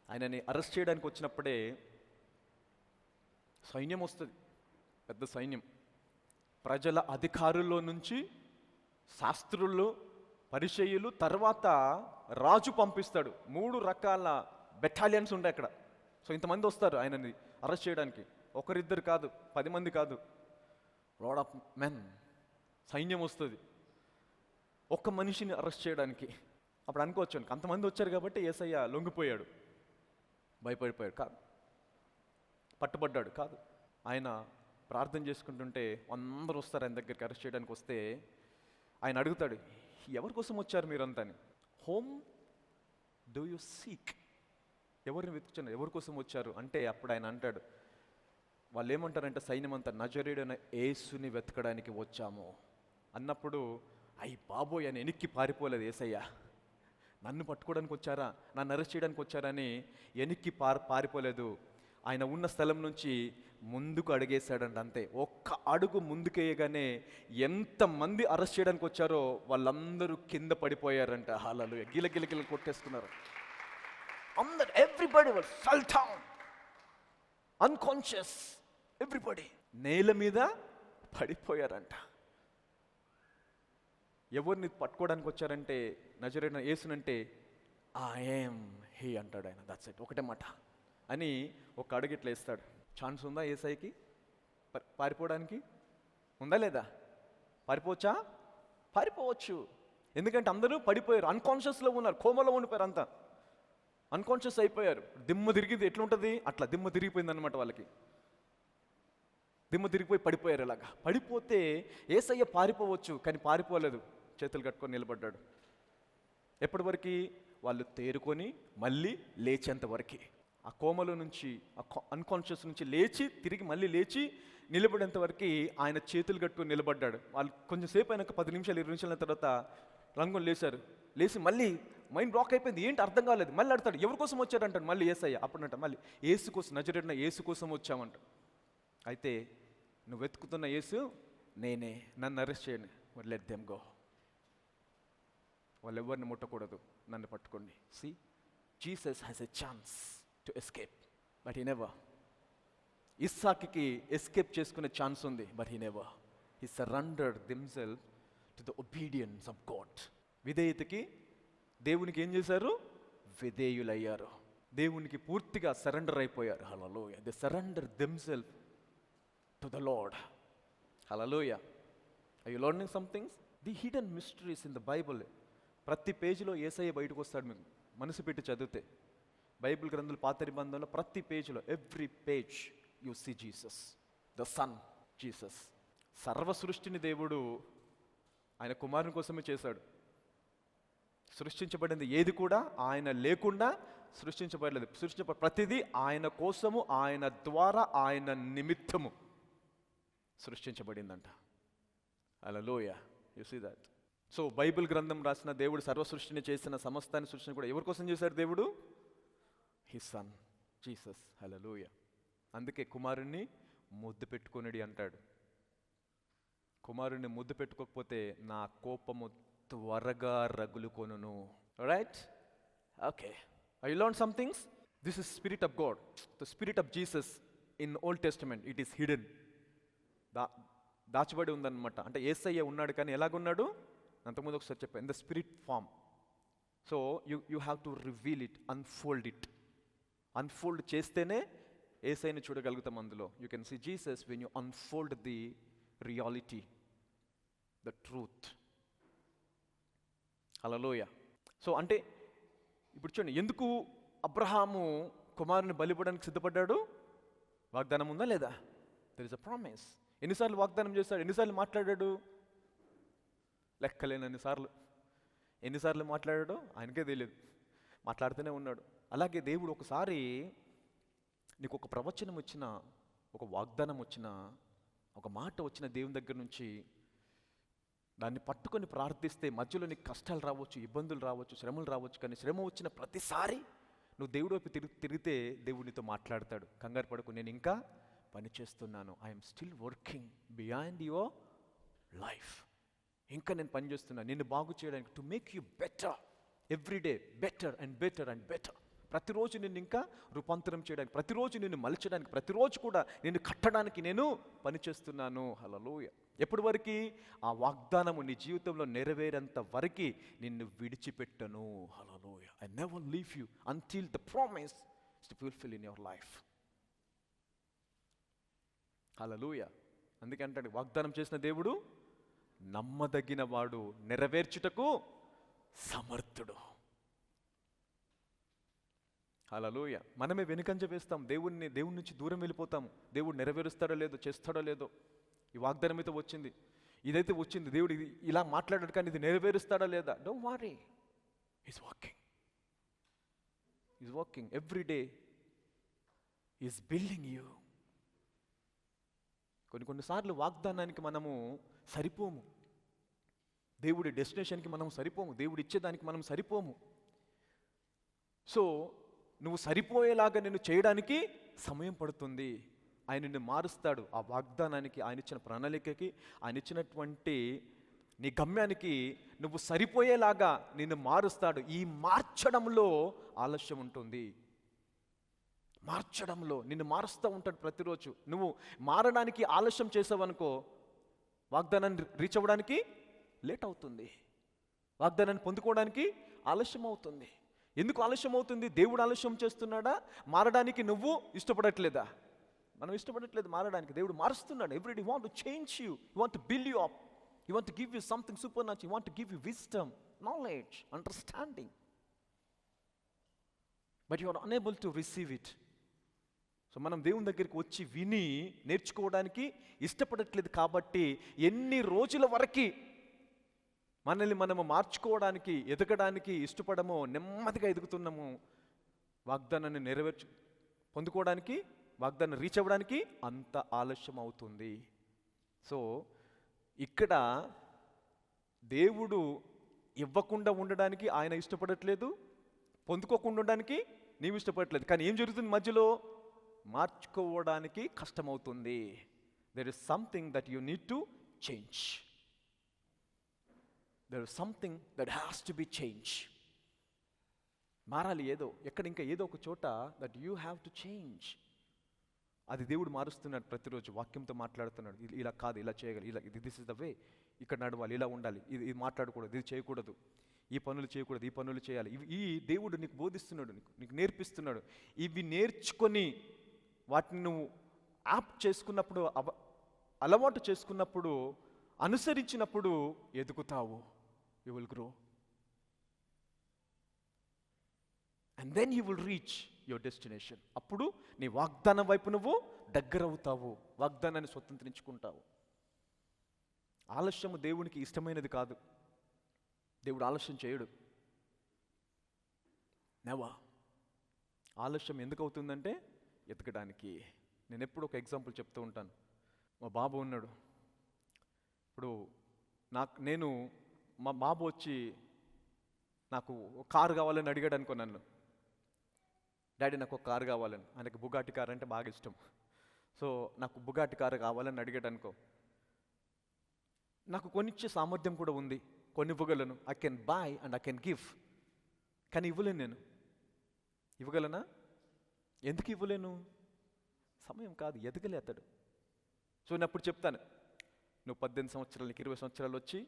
ఆయనని అరెస్ట్ చేయడానికి వచ్చినప్పుడే సైన్యం వస్తుంది, పెద్ద సైన్యం. ప్రజల అధికారుల్లో నుంచి శాస్త్రులు, పరిచయులు, తర్వాత రాజు పంపిస్తాడు. 3 రకాల బెటాలియన్స్ ఉంటాయి అక్కడ. సో ఇంతమంది వస్తారు ఆయనని అరెస్ట్ చేయడానికి. ఒకరిద్దరు కాదు, 10 మంది కాదు, లార్డ్ ఆఫ్ మెన్, సైన్యం వస్తుంది ఒక్క మనిషిని అరెస్ట్ చేయడానికి. అప్పుడు అనుకోవచ్చు అంతమంది వచ్చారు కాబట్టి యేసయ్య లొంగిపోయాడు, భయపడిపోయాడు. కాదు, పట్టుబడ్డాడు. కాదు, ఆయన ప్రార్థన చేసుకుంటుంటే అందరూ వస్తారు ఆయన దగ్గరికి అరెస్ట్ చేయడానికి. వస్తే ఆయన అడుగుతాడు, ఎవరి కోసం వచ్చారు మీరంతా అని. Home do you seek? ఎవరిని వెతుకుతున్నారు, ఎవరి కోసం వచ్చారు అంటే అప్పుడు ఆయన అంటాడు, వాళ్ళు ఏమంటారంటే సైన్యం అంతా, నజరేయుడైన యేసుని వెతకడానికి వచ్చాము అన్నప్పుడు, అయ్యి బాబోయ్ అని వెనక్కి పారిపోలేదు యేసయ్య. నన్ను పట్టుకోవడానికి వచ్చారా, నన్ను అరెస్ట్ చేయడానికి వచ్చారని వెనక్కి పారిపోలేదు. ఆయన ఉన్న స్థలం నుంచి ముందుకు అడుగేశాడంట. అంతే, ఒక్క అడుగు ముందుకేయగానే ఎంతమంది అరెస్ట్ చేయడానికి వచ్చారో వాళ్ళందరూ కింద పడిపోయారంట. హల్లెలూయా. గిల గిల గిల కొట్టేస్తున్నారు అందరు. Everybody was fell down, unconscious, everybody నేల మీద పడిపోయారంట. ఎవరిని పట్టుకోవడానికి వచ్చారంటే నజరేయుడైన యేసునంటే ఐఎమ్ హీ అంటాడు ఆయన. దట్స్ ఇట్, ఒకటే మాట అని ఒక అడుగు ఇట్లా వేస్తాడు. ఛాన్స్ ఉందా యేసయ్యకి పారిపోవడానికి? ఉందా లేదా? పారిపోవచ్చా? పారిపోవచ్చు. ఎందుకంటే అందరూ పడిపోయారు, అన్కాన్షియస్లో ఉన్నారు, కోమలో ఉండిపోయారు, అంతా అన్కాన్షియస్ అయిపోయారు. దిమ్మ తిరిగింది, ఎట్లుంటుంది అట్లా దిమ్మ తిరిగిపోయింది అనమాట వాళ్ళకి. దిమ్మ తిరిగిపోయి పడిపోయారు. ఇలాగా పడిపోతే యేసయ్య పారిపోవచ్చు, కానీ పారిపోలేదు, చేతులు కట్టుకొని నిలబడ్డాడు. ఎప్పటి వరకు? వాళ్ళు తేరుకొని మళ్ళీ లేచేంత వరకు. ఆ కోమలో నుంచి, ఆ అన్కాన్షియస్ నుంచి లేచి తిరిగి మళ్ళీ లేచి నిలబడేంత వరకు ఆయన చేతులు కట్టుకొని నిలబడ్డాడు. వాళ్ళు కొంచెం సేపు అయినాక 10 నిమిషాలు 20 నిమిషాల తర్వాత రంగులు లేచారు. లేచి మళ్ళీ మైండ్ బ్లాక్ అయిపోయింది, ఏంటి అర్థం కాలేదు. మళ్ళీ అడతాడు, ఎవరి కోసం వచ్చాడంటాడు. మళ్ళీ యేసయ్య. అప్పుడంట మళ్ళీ యేసు కోసం, నజరేయుడైన యేసు కోసం వచ్చామంట. అయితే నువ్వు వెతుకుతున్న యేసు నేనే, నన్ను అరెస్ట్ చేయండి, మరి లెట్ దెమ్ గో. వాళ్ళు ఎవరిని ముట్టకూడదు, నన్ను పట్టుకోండి. See, Jesus has a chance to escape, but he never. ఇస్సాకుకి ఎస్కేప్ చేసుకునే ఛాన్స్ ఉంది, but he never. He surrendered themselves to the obedience of God. విధేయతకి దేవునికి ఏం చేశారు? విధేయులయ్యారు. దేవునికి పూర్తిగా సరెండర్ అయిపోయారు. హల్లెలూయా. They surrendered themselves to the Lord. Hallelujah. Are you learning some things? The hidden mysteries in the Bible. ప్రతి పేజీలో యేసయ్య బయటకు వస్తాడు. మీకు మనసు పెట్టి చదివితే బైబిల్ గ్రంథాలు పాత నిబంధనలో ప్రతి పేజీలో, every page you see Jesus, the son Jesus. సర్వ సృష్టిని దేవుడు ఆయన కుమారుని కోసమే చేశాడు. సృష్టించబడింది ఏది కూడా ఆయన లేకుండా సృష్టించబడలేదు. ప్రతిదీ ఆయన కోసము, ఆయన ద్వారా, ఆయన నిమిత్తము సృష్టించబడిందంట. Hallelujah. You see that. So Bible గ్రంథం రాసిన దేవుడు సర్వ సృష్టిని చేసిన సమస్తాన్ని సృష్టిని కూడా ఎవరి కోసం చేశాడు దేవుడు? His son Jesus. హల్లెలూయా. అందుకే కుమారుణ్ణి ముద్దు పెట్టుకొనిడి అంటాడు. కుమారుణ్ణి ముద్దు పెట్టుకోకపోతే నా కోపము త్వరగా రగులుకొనును. Right? Okay. I learn some things. This is spirit of God, the spirit of Jesus in old testament. It is hidden, దాచబడి ఉందన్నమాట. అంటే యేసయ్య ఉన్నాడు, కానీ ఎలాగున్నాడు? అంతకుముందు ఒకసారి చెప్పాను, in the spirit form. So you have to reveal it, unfold it. Unfold చేస్తేనే యేసయ్యని చూడగలుగుతాం అందులో. You can see Jesus when you unfold the reality, the truth. Hallelujah. So అంటే ఇప్పుడు చూడండి, ఎందుకు అబ్రహాము కుమారుని బలిపడడానికి సిద్ధపడ్డాడు? వాగ్దానం ఉందా లేదా? There is a promise. ఎన్నిసార్లు వాగ్దానం చేస్తాడు? ఎన్నిసార్లు మాట్లాడాడు? లెక్కలేనన్ని సార్లు. ఎన్నిసార్లు మాట్లాడాడో ఆయనకే తెలియదు, మాట్లాడుతూనే ఉన్నాడు. అలాగే దేవుడు ఒకసారి నీకు ఒక ప్రవచనం వచ్చినా, ఒక వాగ్దానం వచ్చినా, ఒక మాట వచ్చిన దేవుని దగ్గర నుంచి, దాన్ని పట్టుకొని ప్రార్థిస్తే మధ్యలో నీకు కష్టాలు రావచ్చు, ఇబ్బందులు రావచ్చు, శ్రమలు రావచ్చు, కానీ శ్రమ వచ్చిన ప్రతిసారి నువ్వు దేవుడి వైపు తిరిగితే దేవుడు నీతో మాట్లాడతాడు. కంగారు పడకు, నేను ఇంకా పని చేస్తున్నాను. I'm still working beyond your life. ఇంకా నేను పని చేస్తున్నాను నిన్ను బాగు చేయడానికి, to make you better every day, better and better and better. ప్రతిరోజు నిన్ను ఇంకా రూపాంతరం చేయడానికి, ప్రతిరోజు నిన్ను మలచడానికి, ప్రతిరోజు కూడా నిన్ను కట్టడానికి నేను పని చేస్తున్నాను. హల్లెలూయా. ఎప్పటి వరకు? ఆ వాగ్దానము నీ జీవితంలో నెరవేరేంత వరకు నిన్ను విడిచిపెట్టను. Hallelujah. I never leave you until the promise is to fulfil in your life. Hallelujah. అందుకే అంటాడు, వాగ్దానం చేసిన దేవుడు నమ్మదగిన వాడు, నెరవేర్చుటకు సమర్థుడు. హల్లెలూయా. మనమే వెనుకంజ వేస్తాం, దేవుని నుంచి దూరం వెళ్ళిపోతాము. దేవుడు నెరవేరుస్తాడో లేదో, చేస్తాడో లేదో. ఈ వాగ్దానం అయితే వచ్చింది, ఇదైతే వచ్చింది, దేవుడు ఇలా మాట్లాడాడు, కానీ ఇది నెరవేరుస్తాడా లేదా? Don't worry, is working every day, is building you. కొన్నిసార్లు వాగ్దానానికి మనము సరిపోము, దేవుడి డెస్టినేషన్కి మనం సరిపోము, దేవుడు ఇచ్చేదానికి మనం సరిపోము. సో నువ్వు సరిపోయేలాగా నేను చేయడానికి సమయం పడుతుంది. ఆయన నిన్ను మారుస్తాడు. ఆ వాగ్దానానికి, ఆయన ఇచ్చిన ప్రణాళికకి, ఆయన ఇచ్చినటువంటి నీ గమ్యానికి నువ్వు సరిపోయేలాగా నిన్ను మారుస్తాడు. ఈ మార్చడంలో ఆలస్యం ఉంటుంది. మార్చడంలో నిన్ను మారుస్తూ ఉంటాడు ప్రతిరోజు. నువ్వు మారడానికి ఆలస్యం చేసావనుకో, వాగ్దానాన్ని రీచ్ అవ్వడానికి లేట్ అవుతుంది. వాగ్దానాన్ని పొందుకోవడానికి ఆలస్యం అవుతుంది. ఎందుకు ఆలస్యం అవుతుంది? దేవుడు ఆలస్యం చేస్తున్నాడా? మారడానికి నువ్వు ఇష్టపడట్లేదా? మనం ఇష్టపడట్లేదు మారడానికి. దేవుడు మారుస్తున్నాడు. Everyday want to change you, want to build you up, you want to give you something supernatural, want to give you wisdom, knowledge, understanding, but you are unable to receive it. So మనం దేవుని దగ్గరికి వచ్చి విని నేర్చుకోవడానికి ఇష్టపడట్లేదు కాబట్టి ఎన్ని రోజుల వరకు మనల్ని మనము మార్చుకోవడానికి, ఎదగడానికి ఇష్టపడమో, నెమ్మదిగా ఎదుగుతున్నాము, వాగ్దానాన్ని పొందుకోవడానికి, వాగ్దానం రీచ్ అవ్వడానికి అంత ఆలస్యం అవుతుంది. సో ఇక్కడ దేవుడు ఇవ్వకుండా ఉండడానికి ఆయన ఇష్టపడట్లేదు, పొందుకోకుండా ఉండడానికి నీవు ఇష్టపడట్లేదు. కానీ ఏం జరుగుతుంది మధ్యలో? మార్చుకోవడానికి కష్టమవుతుంది. There is something that you need to change. There is something that has to be change. మారాలి ఏదో, ఎక్కడ ఇంకా ఏదో ఒక చోట that you have to change. అది దేవుడు మారుస్తున్నాడు ప్రతిరోజు. వాక్యంతో మాట్లాడుతున్నాడు. ఇలా కాదు, ఇలా చేయగలి, ఇలా దిస్ ఇస్ ద వే, ఇక్కడ నడవాలి, ఇలా ఉండాలి, ఇది మాట్లాడకూడదు, ఇది చేయకూడదు, ఈ పనులు చేయకూడదు, ఈ పనులు చేయాలి. ఈ దేవుడు నీకు బోధిస్తున్నాడు, నీకు నేర్పిస్తున్నాడు. ఇవి నేర్చుకొని వాటిని నువ్వు యాప్ చేసుకున్నప్పుడు, అలవాటు చేసుకున్నప్పుడు, అనుసరించినప్పుడు ఎదుగుతావు. You will grow and then you will reach your destination. అప్పుడు నీ వాగ్దానం వైపు నువ్వు దగ్గరవుతావు, వాగ్దానాన్ని స్వతంత్రించుకుంటావు. ఆలస్యము దేవునికి ఇష్టమైనది కాదు. దేవుడు ఆలస్యం చేయడు. నెవా. ఆలస్యం ఎందుకు అవుతుందంటే ఎతకడానికి. నేను ఎప్పుడు ఒక ఎగ్జాంపుల్ చెప్తూ ఉంటాను. మా బాబు ఉన్నాడు. ఇప్పుడు మా బాబు వచ్చి నాకు కారు కావాలని అడిగాడు అనుకో నన్ను. డాడీ నాకు ఒక కారు కావాలని. ఆయనకి బుగాటి కారు అంటే బాగా ఇష్టం. సో నాకు బుగాటి కారు కావాలని అడిగాడు అనుకో, నాకు కొనిచ్చే సామర్థ్యం కూడా ఉంది, కొన్ని ఇవ్వగలను. I can buy and I can give. కానీ ఇవ్వలేను నేను. ఇవ్వగలనా? ఎందుకు ఇవ్వలేను? సమయం కాదు, ఎదగలే అతడు. సో నేను అప్పుడు చెప్తాను, నువ్వు 18 సంవత్సరాలు, నీకు 20 సంవత్సరాలు వచ్చి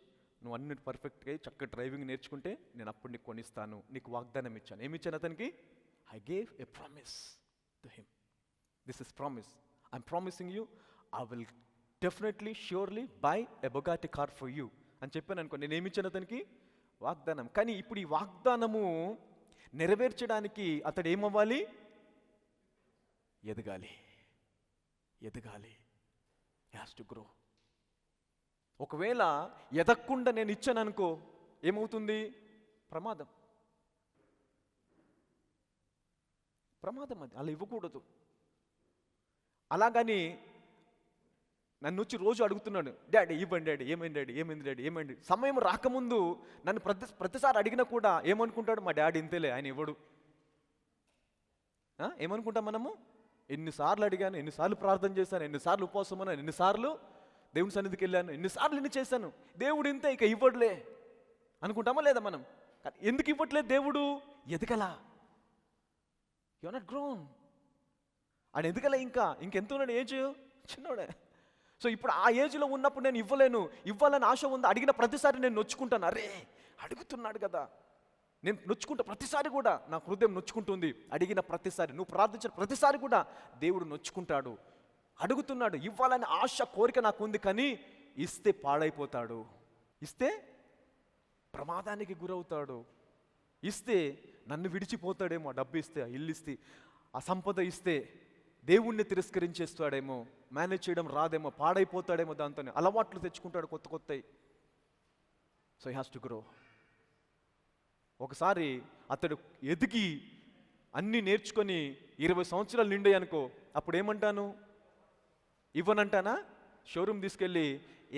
నువ్వు అన్ని పర్ఫెక్ట్గా చక్కగా డ్రైవింగ్ నేర్చుకుంటే నేను అప్పుడు నీకు కొనిస్తాను. నీకు వాగ్దానం ఇచ్చాను. ఏమి ఇచ్చాను అతనికి? I gave a promise to him. This is promise. I'm promising you, I will definitely, surely buy a Bugatti car for you అని చెప్పాను అనుకో. నేను ఏమి ఇచ్చాను అతనికి? వాగ్దానం. కానీ ఇప్పుడు ఈ వాగ్దానము నెరవేర్చడానికి అతడు ఏమవ్వాలి? ఎదగాలి. He has to grow. ఒకవేళ ఎదగకుండా నేను ఇచ్చాను అనుకో, ఏమవుతుంది? ప్రమాదం. అది అలా ఇవ్వకూడదు. అలాగని నన్ను వచ్చి రోజు అడుగుతున్నాడు, డాడీ ఇవ్వండి, డాడీ ఏమైంది, డాడీ ఏమైంది, డాడీ ఏమైంది. సమయం రాకముందు నన్ను ప్రతిసారి అడిగినా కూడా ఏమనుకుంటాడు? మా డాడీ ఇంతేలే, ఆయన ఇవ్వడు. ఏమనుకుంటాం మనము? ఎన్నిసార్లు అడిగాను, ఎన్నిసార్లు ప్రార్థన చేశాను, ఎన్నిసార్లు ఉపవాసం ఉన్నాను, ఎన్నిసార్లు దేవుని సన్నిధికి వెళ్ళాను, ఎన్నిసార్లు ఇన్ని చేశాను, దేవుడు ఇంతే, ఇక ఇవ్వడులే అనుకుంటామా లేదా మనం? ఎందుకు ఇవ్వట్లేదు దేవుడు? ఎదగలా. You are not grown. ఆయన ఎదగలే. ఇంకెంత ఉన్నాడు ఏజ్? చిన్నోడే. సో ఇప్పుడు ఆ ఏజ్లో ఉన్నప్పుడు నేను ఇవ్వాలని ఆశ ఉంది. అడిగిన ప్రతిసారి నేను నొచ్చుకుంటాను. అరే అడుగుతున్నాడు కదా, నేను నొచ్చుకుంటా. ప్రతిసారి కూడా నా హృదయం నొచ్చుకుంటుంది. అడిగిన ప్రతిసారి, నువ్వు ప్రార్థించిన ప్రతిసారి కూడా దేవుడు నొచ్చుకుంటాడు. అడుగుతున్నాడు. ఇవ్వాలని ఆశ, కోరిక నాకు ఉంది. కానీ ఇస్తే పాడైపోతాడు, ఇస్తే ప్రమాదానికి గురవుతాడు, ఇస్తే నన్ను విడిచిపోతాడేమో, డబ్బు ఇస్తే, ఇల్లు ఇస్తే, ఆ సంపద ఇస్తే దేవుణ్ణి తిరస్కరించేస్తాడేమో, మేనేజ్ చేయడం రాదేమో, పాడైపోతాడేమో, దాంతోనే అలవాట్లు తెచ్చుకుంటాడు కొత్తవి. So he has to grow. ఒకసారి అతడు ఎదిగి అన్నీ నేర్చుకొని 20 సంవత్సరాలు నిండాయి అనుకో, అప్పుడు ఏమంటాను? ఇవ్వనంటానా? షోరూమ్ తీసుకెళ్ళి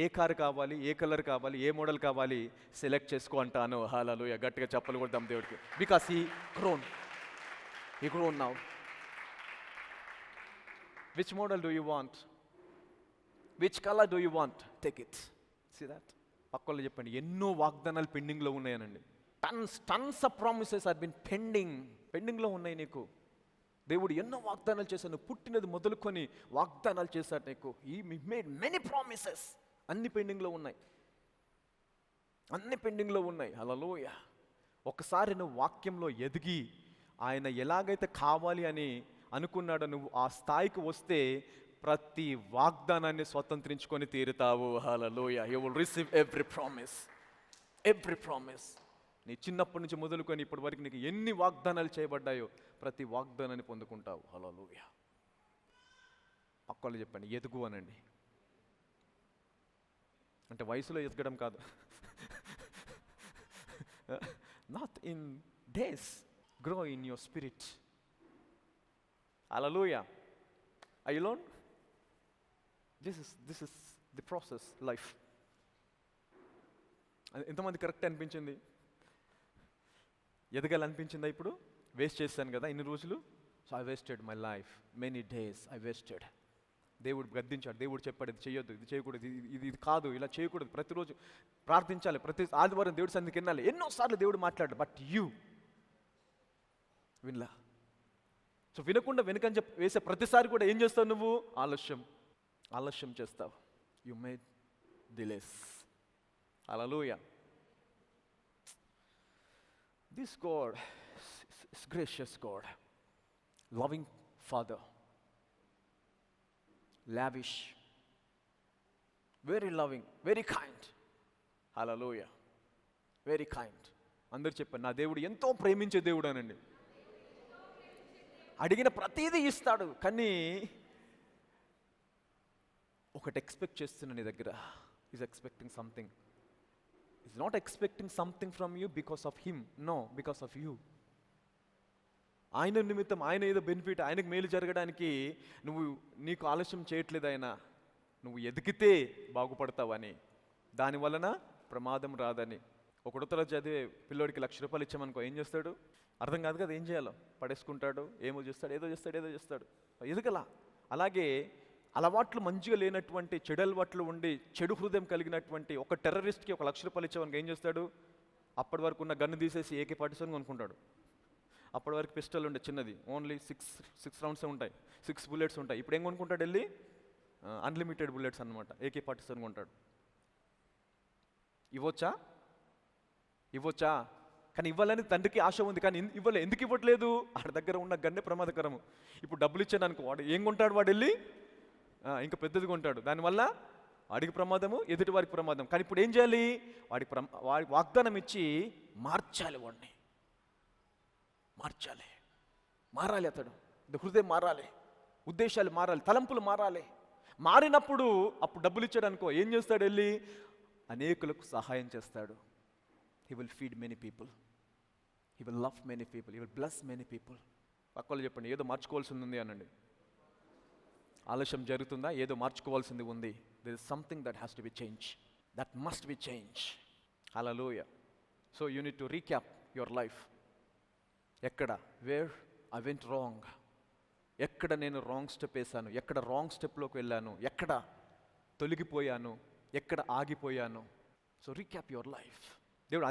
ఏ కారు కావాలి, ఏ కలర్ కావాలి, ఏ మోడల్ కావాలి సెలెక్ట్ చేసుకో అంటాను. హల్లెలూయా. గట్టిగా చప్పలు కొడదాం దేవుడికి. Because he grown now. Which model do you want, which colour do you want, take it. See that. పక్కల్లో చెప్పండి, ఎన్నో వాగ్దానాలు పెండింగ్లో ఉన్నాయనండి. Tons of promises are been పెండింగ్లో ఉన్నాయి నీకు. దేవుడు ఎన్నో వాగ్దానాలు చేశాడు, నువ్వు పుట్టినది మొదలుకొని వాగ్దానాలు చేశాడు నీకు. ఈ మేడ్ మెనీ ప్రామిసెస్. అన్ని పెండింగ్లో ఉన్నాయి. హల్లెలూయా. ఒకసారి నువ్వు వాక్యంలో ఎదిగి ఆయన ఎలాగైతే కావాలి అని అనుకున్నాడో నువ్వు ఆ స్థాయికి వస్తే ప్రతి వాగ్దానాన్ని స్వతంత్రించుకొని తీరుతావు. Hallelujah. You will receive every promise. నీ చిన్నప్పటి నుంచి మొదలుకొని ఇప్పటి వరకు నీకు ఎన్ని వాగ్దానాలు చేయబడ్డాయో ప్రతి వాగ్దానాన్ని పొందుకుంటావు. హల్లెలూయా. పక్కలు చెప్పండి, ఎదుగు అనండి. అంటే వయసులో ఎదగడం కాదు, not in days, grow in your spirit. Hallelujah. Are you alone? This is the process, life. ఎంతమంది కరెక్ట్ అనిపించింది? ఎదగాలనిపించిందా? ఇప్పుడు వేస్ట్ చేశాను కదా ఇన్ని రోజులు. So I wasted my life, many days I wasted. దేవుడు గద్దించాడు, దేవుడు చెప్పాడు ఇది చేయొద్దు, ఇది చేయకూడదు, ఇది కాదు, ఇలా చేయకూడదు. ప్రతిరోజు ప్రార్థించాలి, ప్రతి ఆదివారం దేవుడి సన్నిధికి వెళ్ళాలి. ఎన్నోసార్లు దేవుడు మాట్లాడు, బట్ యూ వినలా. సో వినకుండా వెనుకని చెప్పి వేసే ప్రతిసారి కూడా ఏం చేస్తావు నువ్వు? ఆలస్యం చేస్తావు. You made delays. Hallelujah. This God is gracious God, loving father, lavish, very loving, very kind. Hallelujah. Very kind. అందరు చెప్పండి, నా దేవుడు ఎంతో ప్రేమించే దేవుడు అనండి. అడిగిన ప్రతిదీ ఇస్తాడు, కానీ ఒకటి ఎక్స్పెక్ట్ చేస్తున్నా నీ దగ్గర. Is expecting something. Is not expecting something from you because of him, no, because of you. ఆయన నిమిత్తం, ఆయన ఏదో బెనిఫిట్, ఆయనకు మేలు జరగడానికి నీకు ఆలస్యం చేయట్లేదు ఆయన. నువ్వు ఎదిగితే బాగుపడతావని, దాని వలన ప్రమాదం రాదని. ఒక ఉడతలో చదివే పిల్లోడికి 1,00,000 రూపాయలు ఇచ్చామనుకో, ఏం చేస్తాడు? అర్థం కాదు కదా ఏం చేయాలో, పడేసుకుంటాడు, ఏదో చేస్తాడు. ఎదగలా. అలాగే అలవాట్లు మంచిగా లేనటువంటి, చెడు అలవాట్లు ఉండి చెడు హృదయం కలిగినటువంటి ఒక టెర్రరిస్ట్కి 1,00,000 రూపాయలు ఇచ్చామనుకో ఏం చేస్తాడు? అప్పటి వరకు ఉన్న గన్ను తీసేసి AK-47 కొనుక్కుంటాడు. అప్పటి వరకు పిస్టల్ ఉండే చిన్నది, ఓన్లీ 6 రౌండ్సే ఉంటాయి, 6 బుల్లెట్స్ ఉంటాయి. ఇప్పుడు ఏం కొనుక్కుంటాడు? వెళ్ళి అన్లిమిటెడ్ బుల్లెట్స్ అనమాట, AK-47 కొంటాడు. ఇవ్వచ్చా? కానీ ఇవ్వాలని తండ్రికి ఆశ ఉంది, కానీ ఎందుకు ఇవ్వట్లేదు? ఆడి దగ్గర ఉన్న గన్నే ప్రమాదకరము. ఇప్పుడు డబ్బులు ఇచ్చాను అనుకో, వాడు ఏం కొంటాడు? వాడు వెళ్ళి ఇంకా పెద్దది కొంటాడు. దానివల్ల వాడికి ప్రమాదము, ఎదుటి వారికి ప్రమాదం. కానీ ఇప్పుడు ఏం చేయాలి? వాడికి వాగ్దానం ఇచ్చి మార్చాలి, వాడిని మారాలి. అతడు హృదయం మారాలి, ఉద్దేశాలు మారాలి, తలంపులు మారాలి. మారినప్పుడు అప్పుడు డబ్బులు ఇచ్చాడు అనుకో, ఏం చేస్తాడు? వెళ్ళి అనేకులకు సహాయం చేస్తాడు. He will feed many people, he will love many people, he will bless many people. పక్కలు చెప్పండి, ఏదో మార్చుకోవాల్సింది ఉంది అనండి. ఆలస్యం జరుగుతుందా? ఏదో మార్చుకోవాల్సింది ఉంది. There is something that has to be change, that must be change. Hallelujah. So you need to recap your life. ఎక్కడ? Where I went wrong. ఎక్కడ నేను రాంగ్ స్టెప్ వేసాను? ఎక్కడ రాంగ్ స్టెప్లోకి వెళ్ళాను? ఎక్కడ తొలగిపోయాను? ఎక్కడ ఆగిపోయాను? So recap your life. దేవుడు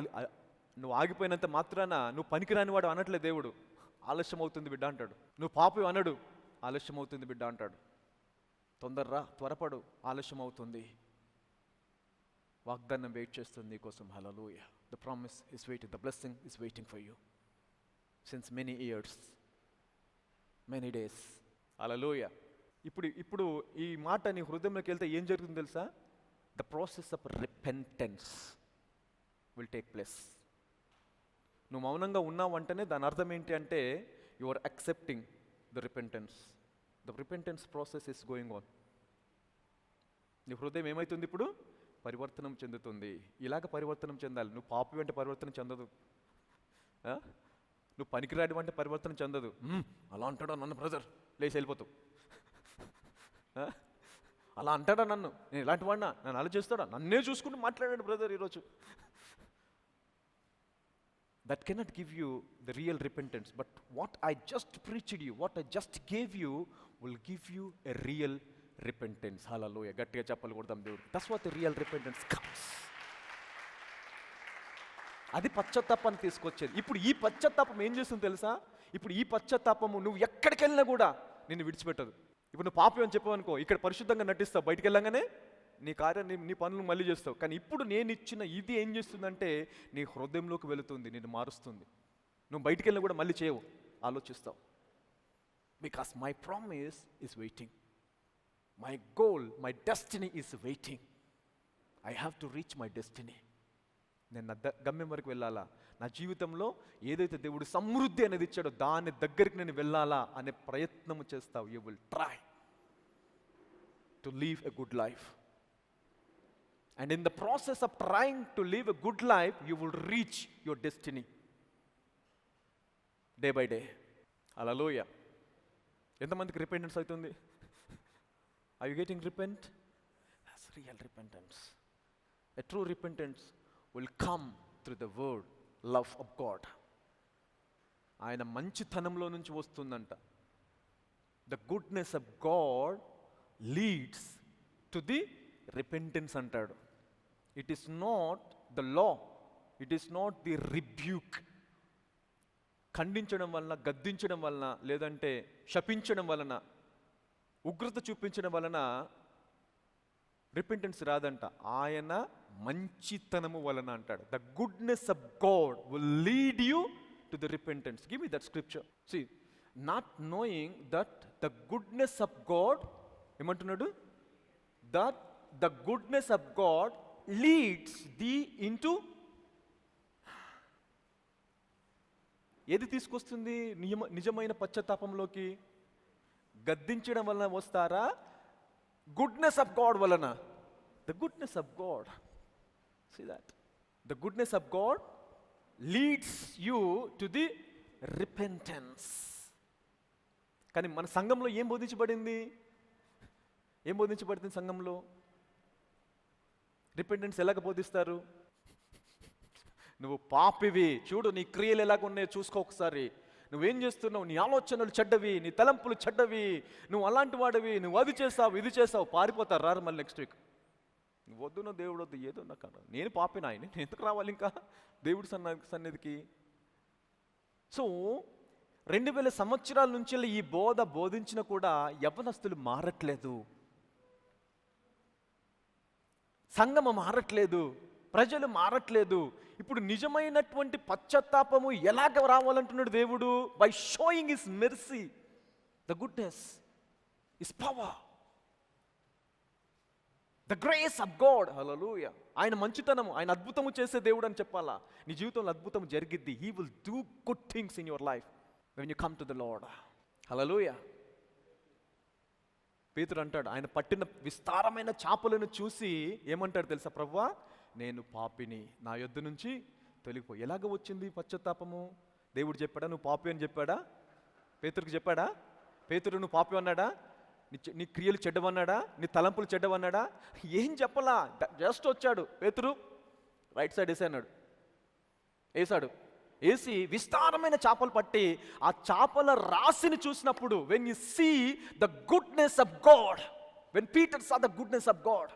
నువ్వు ఆగిపోయినంత మాత్రాన నువ్వు పనికిరాని వాడు అనట్లే దేవుడు. ఆలస్యం అవుతుంది బిడ్డ అంటాడు. నువ్వు పాపి అనడు, ఆలస్యం అవుతుంది బిడ్డ అంటాడు. తొందరరా, త్వరపడు, ఆలస్యం అవుతుంది. వాగ్దానం వెయిట్ చేస్తుంది నీకోసం. Hallelujah. The promise is waiting, the blessing is waiting for you since many years, many days. Hallelujah. ఇప్పుడు ఈ మాట నీ హృదయంలోకి వెళ్తే ఏం జరుగుతుందో తెలుసా? The process of repentance will take place. నువ్వు మౌనంగా ఉన్నావు అంటేనే దాని అర్థం ఏంటి అంటే you are accepting the repentance. The repentance process is going on. నీ హృదయం ఏమవుతుంది? ఇప్పుడు పరివర్తనం చెందుతుంది. ఇలాగ పరివర్తనం చెందాలి. నువ్వు పాపి వెంట పరివర్తనం చెందదు, నువ్వు పనికిరాడి అంటే పరివర్తన చెందదు. అలా అంటాడా నన్ను బ్రదర్, లేచి వెళ్ళిపోతావు. అలా అంటాడా నన్ను, నేను ఇలాంటి వాడినా, నన్ను అలా చేస్తాడా, నన్నే చూసుకుంటూ మాట్లాడాడు బ్రదర్ ఈరోజు. That cannot give you the real repentance. But what I just preached you, what I just gave you will give you a real repentance. Hallelujah, గట్టిగా చెప్పాలి కొడదాం దేవుడికి. That's what the real repentance comes. అది పశ్చాత్తాపాన్ని తీసుకొచ్చేది. ఇప్పుడు ఈ పశ్చాత్తాపం ఏం చేస్తుంది తెలుసా? ఇప్పుడు ఈ పశ్చాత్తాపము నువ్వు ఎక్కడికి వెళ్ళినా కూడా నిన్ను విడిచిపెట్టదు. ఇప్పుడు నువ్వు పాపం అని చెప్పావనుకో, ఇక్కడ పరిశుద్ధంగా నటిస్తావు, బయటికి వెళ్ళగానే నీ కార్యం నీ పనులు మళ్ళీ చేస్తావు. కానీ ఇప్పుడు నేను ఇచ్చిన ఇది ఏం చేస్తుందంటే నీ హృదయంలోకి వెళుతుంది, నిన్ను మారుస్తుంది. నువ్వు బయటికి వెళ్ళినా కూడా మళ్ళీ చేయవు, ఆలోచిస్తావు. Because my promise is waiting, my goal, my destiny is waiting. I have to reach my destiny. నేను నా గమ్యం వరకు వెళ్ళాలా, నా జీవితంలో ఏదైతే దేవుడు సమృద్ధి అనేది ఇచ్చాడో దాని దగ్గరికి నేను వెళ్ళాలా అనే ప్రయత్నం చేస్తావు. You will try to leave a good life. And in the process of trying to leave a good life you will reach your destiny day by day. Hallelujah. ఎంతమందికి రిపెంటెన్స్ అవుతుంది? Are you getting repent? That's real repentance. A true repentance will come through the word love of God. ఆయన మంచితనంలో నుంచి వస్తుందంట. The goodness of God leads to the repentance అంటాడు. It is not the law, it is not the rebuke. ఖండించడం వలన, గద్దించడం వలన, లేదంటే శపించడం వలన, ఉగ్రత చూపించడం వలన రిపెంటెన్స్ రాదంట. ఆయన మంచితనము వలన అంటాడు. The goodness of God will lead you to the repentance. Give me that scripture. See, not knowing that the goodness of God ఏమంటున్నాడు? That the goodness of God leads the into, ఏది తీసుకొస్తుంది నిజమైన పశ్చాత్తాపంలోకి? గద్దించడం వలన వస్తారా, గుడ్నెస్ ఆఫ్ గాడ్ వలన? The goodness of God. See that? The goodness of God leads you to the repentance. కానీ మన సంఘంలో ఏం బోధించబడింది? ఏం బోధించబడింది సంఘంలో? రిపెంటెన్స్ ఎలాగ బోధిస్తారు? నువ్వు పాపివి, చూడు నీ క్రియలు ఎలాగ ఉన్నాయో చూసుకో ఒకసారి. నువ్వేం చేస్తున్నావు, నీ ఆలోచనలు చెడ్డవి, నీ తలంపులు చెడ్డవి, నువ్వు అలాంటి వాడివి, నువ్వు అది చేస్తావు, ఇది చేస్తావు, పారిపోతారు, రారు మళ్ళీ నెక్స్ట్ వీక్. వద్దునో దేవుడు వద్దు, ఏదో నాకు నేను పాపిన, ఆయన నేను ఎందుకు రావాలి ఇంకా దేవుడి సన్నిధికి? సో 2000 సంవత్సరాల నుంచి ఈ బోధ బోధించిన కూడా యవ్వనస్తులు మారట్లేదు, సంఘము మారట్లేదు, ప్రజలు మారట్లేదు. ఇప్పుడు నిజమైనటువంటి పశ్చాత్తాపము ఎలాగ రావాలంటున్నాడు దేవుడు? By showing his mercy. The goodness is power, the grace of God. Hallelujah. ఆయన మంచితనము, ఆయన అద్భుతము చేసే దేవుడు అని చెప్పాలా. నీ జీవితంలో అద్భుతం జరిగిద్ది. He will do good things in your life when you come to the Lord. Hallelujah. పేతురు అంటాడు, ఆయన పట్టిన విస్తారమైన చేపలను చూసి ఏమంటాడు తెలుసా? ప్రభువా, నేను పాపిని, నా యొద్ద నుంచి తొలగిపో. ఎలాగ వచ్చింది పశ్చాత్తాపము? దేవుడు చెప్పాడా నువ్వు పాపి అని చెప్పాడా? పేతురుకి చెప్పాడా? పేతురు నువ్వు పాపి అన్నాడా? నీ క్రియలు చెడ్డవన్నాడా? నీ తలంపులు చెడ్డవన్నాడా? ఏం చెప్పలా, జస్ట్ వచ్చాడు. పేతురు రైట్ సైడ్ వేసాడు. వేసి విస్తారమైన చేపలు పట్టి ఆ చేపల రాశిని చూసినప్పుడు, when you see the goodness of God, when Peter saw the goodness of God,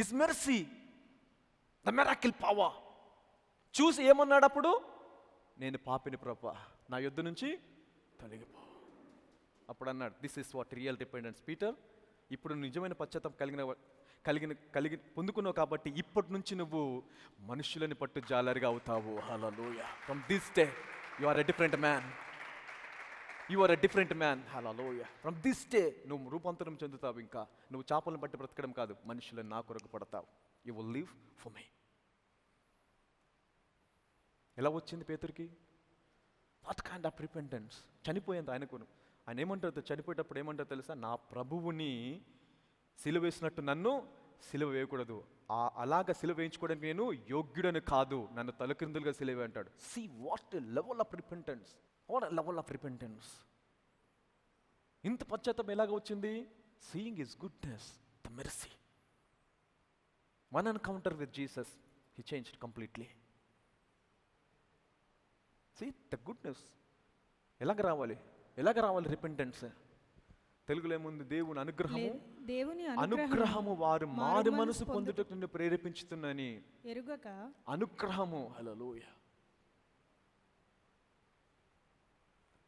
his mercy, the miracle power, చూసి ఏమన్నాడు అప్పుడు? నేను పాపిని ప్రభువా, నా యొద్ద నుంచి తొలగిపో. అప్పుడు అన్నాడు, this is what real repentance Peter. ఇప్పుడు నిజమైన పశ్చాత్తాపం కలిగి పొందుకున్నావు కాబట్టి ఇప్పటి నుంచి నువ్వు మనుషులని పట్టు జాలరిగా అవుతావు. Hallelujah. From this day you are a different man. You are a different man. Hallelujah. From this day నువ్వు రూపాంతరం చెందుతావు. ఇంకా నువ్వు చేపలను బట్టి బ్రతకడం కాదు, మనుషులను నా కొరకు పడతావు. You will live for me. ఎలా వచ్చింది పేతురికి? What kind of repentance? చనిపోయింది ఆయనకు. ఆయన ఏమంటారు చనిపోయేటప్పుడు? ఏమంటారు తెలుసా? నా ప్రభువుని సిలువ వేసినట్టు నన్ను సిలువ వేయకూడదు, అలాగా సిలువ వేయించుకోవడానికి నేను యోగ్యుడని కాదు, నన్ను తలక్రిందులుగా సిలువ అంటాడు. See what level of repentance, what level of repentance. ఇంత పశ్చాత్తాపం ఎలాగ వచ్చింది? Seeing his goodness, the mercy. One encounter with Jesus, he changed completely. See the goodness. ఎలాగ రావాలి రిపెంటెన్స్? తెలుగులో ఏముంది? దేవుని అనుగ్రహము, దేవుని అనుగ్రహము వారు మారు మనసు పొందుటకు నిన్ను ప్రేరేపించుతుందని. ఎరుగక అనుగ్రహము, హల్లెలూయా.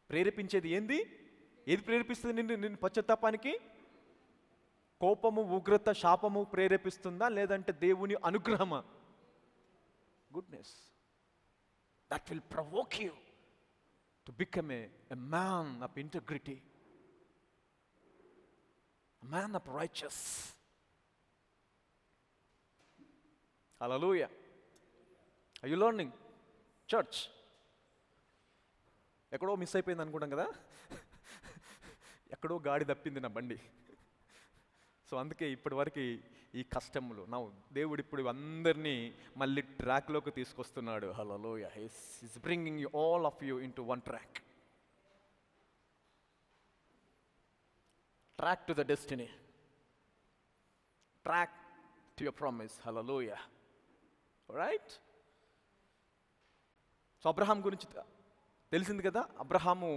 ప్రేరేపించేది ఏంది? ఏది ప్రేరేపిస్తుంది నిన్ను పశ్చాత్తాపానికి? కోపము, ఉగ్రత, శాపము ప్రేరేపిస్తుందా, లేదంటే దేవుని అనుగ్రహమా? Goodness. That will provoke you to become a man of integrity, a man of righteous. Hallelujah. Are you learning? Church. ఎక్కడో మిస్ అయిపోయింది అనుకుంటాం కదా, ఎక్కడో గాడి తప్పింది నా బండి. సో అందుకే ఇప్పటి వరకు ఈ కష్టములు నా దేవుడు ఇప్పుడు అందరినీ మళ్ళీ ట్రాక్లోకి తీసుకొస్తున్నాడు. హల్లెలూయా. He's bringing you all of you into one track. Track to the destiny. Track to your promise. Hallelujah. All right? So Abraham గురించి తెలిసింది కదా. అబ్రహాము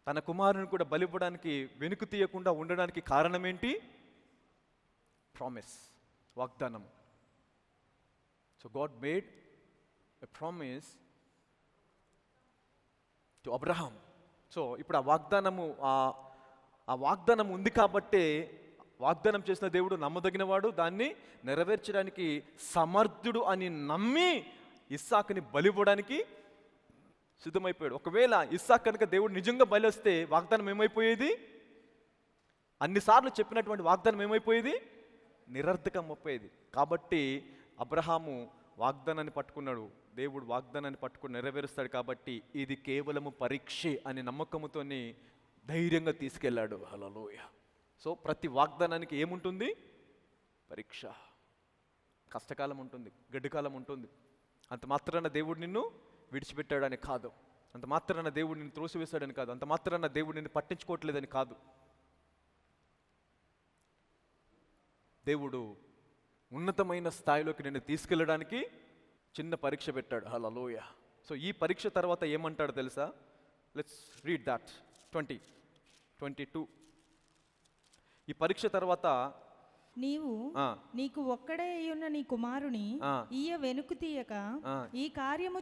తన కుమారుని కూడా బలివ్వడానికి వెనుక తీయకుండా ఉండడానికి కారణం ఏంటి? ప్రామిస్, వాగ్దానం. So God made a promise to Abraham. So ఇప్పుడు ఆ వాగ్దానం ఉంది కాబట్టే వాగ్దానం చేసిన దేవుడు నమ్మదగినవాడు, దాన్ని నెరవేర్చడానికి సమర్థుడు అని నమ్మి ఇస్సాకుని బలివ్వడానికి సిద్ధమైపోయాడు. ఒకవేళ ఇస్సాకు కనుక దేవుడు నిజంగా బలి వస్తే వాగ్దానం ఏమైపోయేది? అన్నిసార్లు చెప్పినటువంటి వాగ్దానం ఏమైపోయేది? నిరర్థకం అయిపోయేది. కాబట్టి అబ్రహాము వాగ్దానాన్ని పట్టుకున్నాడు. దేవుడు వాగ్దానాన్ని పట్టుకుని నెరవేరుస్తాడు కాబట్టి ఇది కేవలము పరీక్షే అనే నమ్మకంతోని ధైర్యంగా తీసుకెళ్ళాడు. హల్లెలూయా. సో ప్రతి వాగ్దానానికి ఏముంటుంది? పరీక్ష, కష్టకాలం ఉంటుంది, గడ్డుకాలం ఉంటుంది. అంత మాత్రాన దేవుడు నిన్ను విడిచిపెట్టాడని కాదు, అంత మాత్రాన దేవుడు నిన్ను త్రోసివేశాడని కాదు, అంత మాత్రాన దేవుడు నిన్ను పట్టించుకోవట్లేదని కాదు. దేవుడు ఉన్నతమైన స్థాయిలోకి నిన్ను తీసుకెళ్ళడానికి చిన్న పరీక్ష పెట్టాడు. హల్లెలూయా. సో ఈ పరీక్ష తర్వాత ఏమంటాడు తెలుసా? Let's read that 20:22. ఈ పరీక్ష తర్వాత నీవు నీకు ఒక్కడే అయ్యున్న నీ కుమారుని వెనుకు తీయక ఈ కార్యము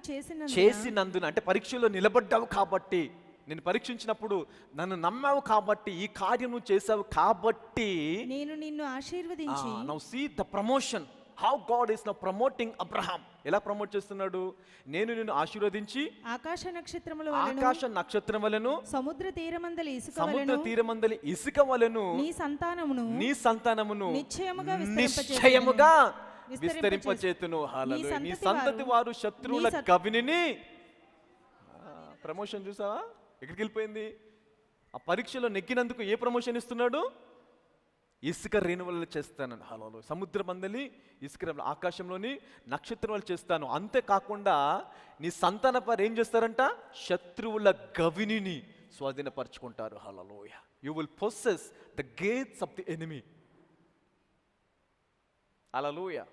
చేసినందున, అంటే పరీక్షలో నిలబడ్డావు కాబట్టి, నేను పరీక్షించినప్పుడు నన్ను నమ్మావు కాబట్టి, ఈ కార్యము చేసావు కాబట్టి నేను నిన్ను ఆశీర్వదించి. Now see the promotion, how God is now promoting Abraham. ఎలా ప్రమోట్ చేస్తున్నాడు? నేను నిన్ను ఆశీర్వదించి ఆకాశ నక్షత్రం వలెను సముద్ర తీరమందలి ఇసుక వలెను నీ సంతానమును నిశ్చయముగా విస్తరింపచేతును. హల్లెలూయా. నీ సంతతి వారు శత్రువుల గవినిని. ప్రమోషన్ చూసావా ఎక్కడికి వెళ్ళిపోయింది? ఆ పరీక్షలో నెగ్గినందుకు ఏ ప్రమోషన్ ఇస్తున్నాడు? ఇసుక రేణువులు చేస్తాను. హల్లెలూయా. సముద్రమందలి ఇసుక, ఆకాశంలోని నక్షత్రాలు చేస్తాను. అంతేకాకుండా నీ సంతాన వారు ఏం చేస్తారంట? శత్రువుల గవినిని స్వాధీనపరచుకుంటారు. Hallelujah. You will possess the gates of the enemy. Hallelujah.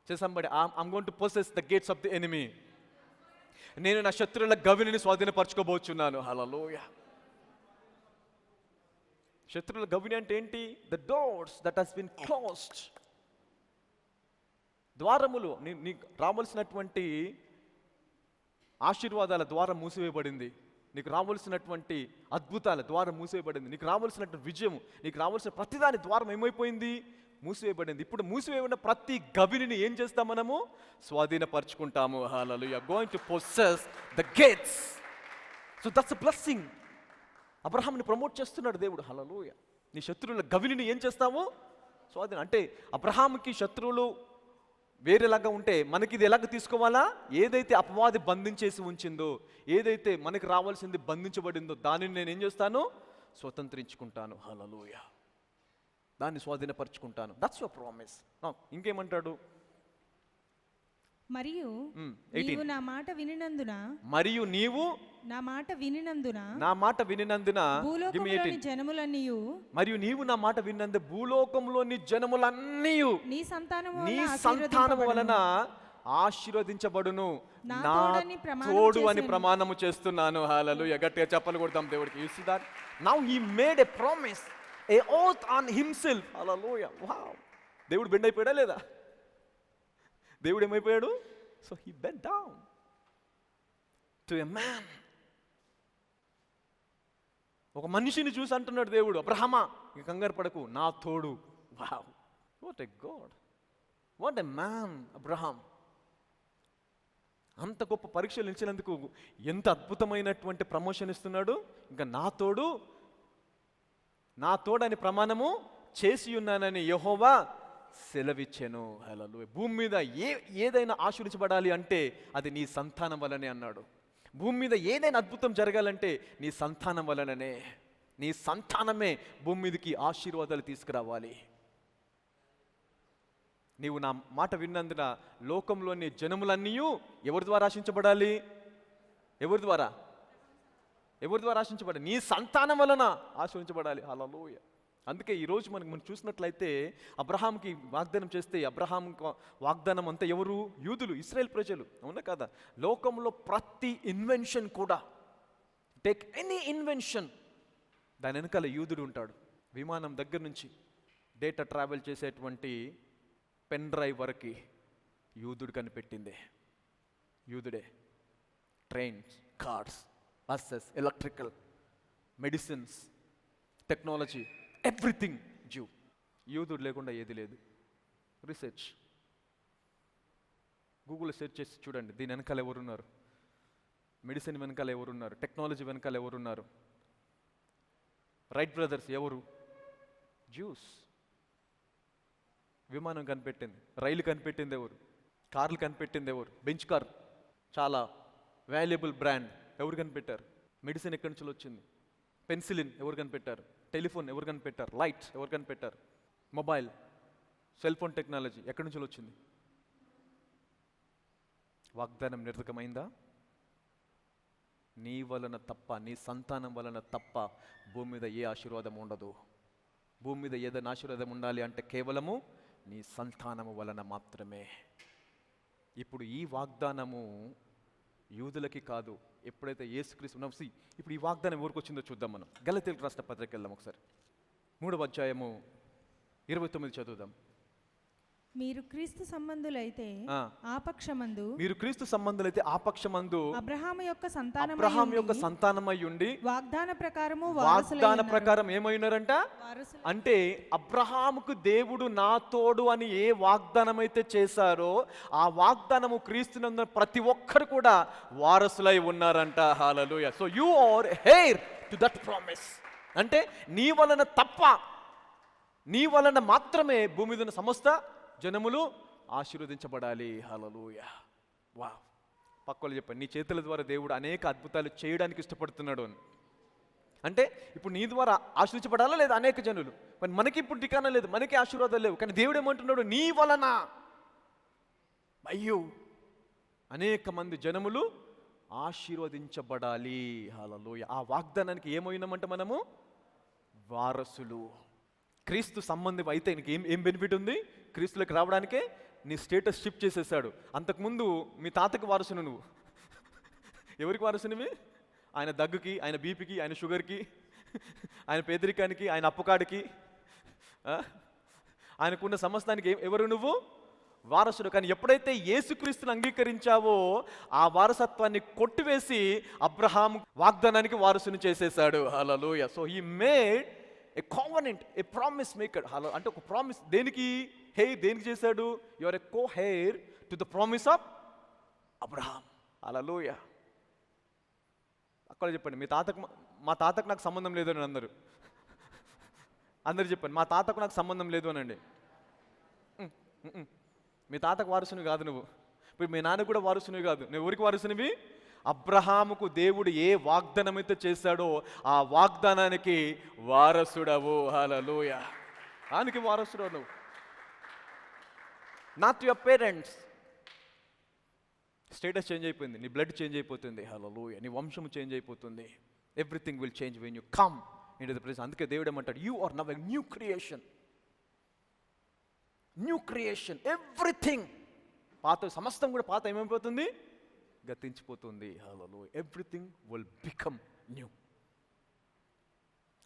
Say somebody, I'm going to possess the gates of the enemy. నేను నా శత్రువుల గవినిని స్వాధీనపరచుకోబోచున్నాను. హల్లెలూయా. శత్రువుల గవిని అంటే ఏంటి? The doors that has been closed. ద్వారములు, నీకు రావాల్సినటువంటి ఆశీర్వాదాల ద్వారం మూసివేయబడింది, నీకు రావాల్సినటువంటి అద్భుతాల ద్వారం మూసివేయబడింది, నీకు రావాల్సినటువంటి విజయం, నీకు రావాల్సిన ప్రతిదాని ద్వారం ఏమైపోయింది? మూసివేయబడింది. ఇప్పుడు మూసివేయబడిన ప్రతి గవిని ఏం చేస్తాం? మనము స్వాధీనపరచుకుంటాము. Hallelujah. Going to possess the gates. So that's a blessing. అబ్రహాంని ప్రమోట్ చేస్తున్నాడు దేవుడు. హల్లెలూయా. నీ శత్రువుల గవిని ఏం చేస్తావు? స్వాధీనం. అంటే అబ్రహాంకి శత్రువులు వేరేలాగా ఉంటే మనకి ఇది ఎలాగ తీసుకోవాలా? ఏదైతే అపవాది బంధించేసి ఉంచిందో, ఏదైతే మనకి రావాల్సింది బంధించబడిందో దానిని నేను ఏం చేస్తాను? స్వతంత్రించుకుంటాను. హల్లెలూయా. దాన్ని స్వాధీనపరచుకుంటాను. That's your promise. ఇంకేమంటాడు? మరియు నీవు నా మాట వినినందున భూలోకములోని జనములన్నీయు మరియు నీవు నా మాట విన్నందు భూలోకంలోని జనములన్నీయు నీ సంతానము వలన ఆశీర్వదించబడును, నా నా తోడని ప్రమాణం తోడు అని చేశాను. ప్రమాణము చేస్తున్నాను. హల్లెలూయా. గట్టిగా చప్పలు కొడతాం దేవుడికి. You see that now he made a promise, a oath on himself. Hallelujah. Wow. దేవుడు బెండ్ అయిపోయాడా లేదా? దేవుడు ఏమైపోయాడు? So he bent down to a man. ఒక మనిషిని చూసి అంటున్నాడు దేవుడు, అబ్రహామా ఇక కంగారు పడకు, నా తోడు. Wow, what a God, what a man Abraham. అంత గొప్ప పరీక్షలు నిలిచినందుకు ఎంత అద్భుతమైనటువంటి ప్రమోషన్ ఇస్తున్నాడు. ఇంకా నా తోడు అని ప్రమాణము చేసి ఉన్నానని యెహోవా సెలవిచ్చెను. హల్లెలూయా. భూమి మీద ఏదైనా ఆశీర్వదించబడాలి అంటే అది నీ సంతానం వలనే అన్నాడు. భూమి మీద ఏదైనా అద్భుతం జరగాలంటే నీ సంతానం వలననే. నీ సంతానమే భూమి మీదకి ఆశీర్వాదాలు తీసుకురావాలి. నీవు నా మాట విన్నందున లోకంలోని జనములన్నీ ఎవరి ద్వారా ఆశించబడాలి? ఎవరి ద్వారా ఆశించబడాలి? నీ సంతానం వలన ఆశీర్వదించబడాలి. హల్లెలూయా. అందుకే ఈరోజు మనం చూసినట్లయితే అబ్రహాంకి వాగ్దానం చేస్తే, అబ్రహాం వాగ్దానం అంతా ఎవరు? యూదులు, ఇశ్రాయేల్ ప్రజలు. అవునా కదా? లోకంలో ప్రతి ఇన్వెన్షన్ కూడా, టేక్ ఎనీ ఇన్వెన్షన్, దాని వెనకాల యూదుడు ఉంటాడు. విమానం దగ్గర నుంచి డేటా ట్రావెల్ చేసేటువంటి పెన్ డ్రైవ్ వరకు యూదుడు కనిపెట్టిందే, యూదుడే. Trains, cars, buses, electrical, medicines, technology, everything Jew. యూదుడు లేకుండా ఏది లేదు. రీసెర్చ్, గూగుల్లో సెర్చ్ చేసి చూడండి, దీని వెనకాల ఎవరున్నారు? మెడిసిన్ వెనకాల ఎవరున్నారు? టెక్నాలజీ వెనకాల ఎవరున్నారు? రైట్ బ్రదర్స్ ఎవరు? జ్యూస్. విమానం కనిపెట్టింది, రైలు కనిపెట్టింది ఎవరు? కార్లు కనిపెట్టింది ఎవరు? బెంచ్ కార్, చాలా వాల్యుబుల్ బ్రాండ్, ఎవరు కనిపెట్టారు? మెడిసిన్ ఎక్కడి నుంచి వచ్చింది? పెన్సిలిన్ ఎవరు కనిపెట్టారు? టెలిఫోన్ ఎవరు కనిపెట్టారు? లైట్ ఎవరు కనిపెట్టారు? మొబైల్, సెల్ ఫోన్ టెక్నాలజీ ఎక్కడి నుంచి వచ్చింది? వాగ్దానం నిరర్ధకమైందా? నీ వలన తప్ప, నీ సంతానం వలన తప్ప భూమి మీద ఏ ఆశీర్వాదం ఉండదు. భూమి మీద ఏదైనా ఆశీర్వాదం ఉండాలి అంటే కేవలము నీ సంతానము వలన మాత్రమే. ఇప్పుడు ఈ వాగ్దానము యూదులకి కాదు, ఎప్పుడైతే యేసుక్రీస్తు నమ్సి, ఇప్పుడు ఈ వాగ్దానం ఎవరికి వచ్చిందో చూద్దాం. మనం గలతీయులకు రాసిన పత్రిక వెళ్దాం ఒకసారి. 3వ అధ్యాయము 29 చదువుదాం. మీరు క్రీస్తు సంబంధులైతే ఆపక్షమందు, మీరు క్రీస్తు సంబంధులైతే ఆపక్షమందు అబ్రహాము యొక్క సంతానమై ఉండి వాగ్దాన ప్రకారం ఏమైనారంట అంటే, అబ్రహాముకు దేవుడు నా తోడు అని ఏ వాగ్దానం అయితే చేశారో ఆ వాగ్దానము క్రీస్తునందున ప్రతి ఒక్కరు కూడా వారసులై ఉన్నారంట. Hallelujah. So you are heir to that promise. అంటే నీ వలన తప్ప, నీ వలన మాత్రమే భూమి మీద ఉన్న సమస్త జనములు ఆశీర్వదించబడాలి. హల్లెలూయా. వా, పక్కలు చెప్పండి, నీ చేతుల ద్వారా దేవుడు అనేక అద్భుతాలు చేయడానికి ఇష్టపడుతున్నాడు అని. అంటే ఇప్పుడు నీ ద్వారా ఆశీర్వదించబడాలా లేదా అనేక జనులు? మరి మనకి ఇప్పుడు ఠికానా లేదు, మనకి ఆశీర్వాదాలు లేవు. కానీ దేవుడు ఏమంటున్నాడు? నీ వలన అయ్యో అనేక మంది జనములు ఆశీర్వదించబడాలి. హల్లెలూయా. ఆ వాగ్దానానికి ఏమైనామంటే మనము వారసులు. క్రీస్తు సంబంధం అయితే నీకు ఏం బెనిఫిట్ ఉంది? క్రీస్తులోకి రావడానికే నీ స్టేటస్ షిఫ్ట్ చేసేసాడు. అంతకుముందు మీ తాతకి వారసును నువ్వు. ఎవరికి వారసునివి? ఆయన దగ్గుకి, ఆయన బీపీకి, ఆయన షుగర్కి, ఆయన పేదరికానికి, ఆయన అప్పుకాడికి, ఆయనకున్న సమస్తానికి ఎవరు నువ్వు? వారసుడు. కానీ ఎప్పుడైతే యేసుక్రీస్తుని అంగీకరించావో ఆ వారసత్వాన్ని కొట్టివేసి అబ్రహాము వాగ్దానానికి వారసుని చేసేసాడు. Hallelujah. So he made a covenant, a promise maker. Hello అంటే ఒక ప్రామిస్ దేనికి? దేనికి చేశాడు? You are a co heir to the promise of Abraham. Hallelujah. అక్కడ చెప్పండి, మా తాతకు నాకు సంబంధం లేదు అని అందరు చెప్పండి, మా తాతకు నాకు సంబంధం లేదు అనండి. మీ తాతకు వారసుని కాదు నువ్వు. ఇప్పుడు మీ నాన్నకు కూడా వారసునివి కాదు. నువ్వు ఎవరికి వారసునివి? అబ్రహాముకు దేవుడు ఏ వాగ్దానం అయితే చేశాడో ఆ వాగ్దానానికి వారసుడవు. హల్లెలూయా. దానికి వారసుడు నువ్వు, not your parents. Status change అయిపోయింది, నీ బ్లడ్ చేంజ్ అయిపోతుంది. హల్లెలూయా. నీ వంశము చేంజ్ అయిపోతుంది. Everything will change when you come in to the presence. అందుకే దేవుడు ఏమంటాడు? You are now a new creation. New creation. Everything పాత సమస్తం కూడా పాత ఏమైపోతుంది, గతించిపోతుంది. Hallelujah. Everything will become new.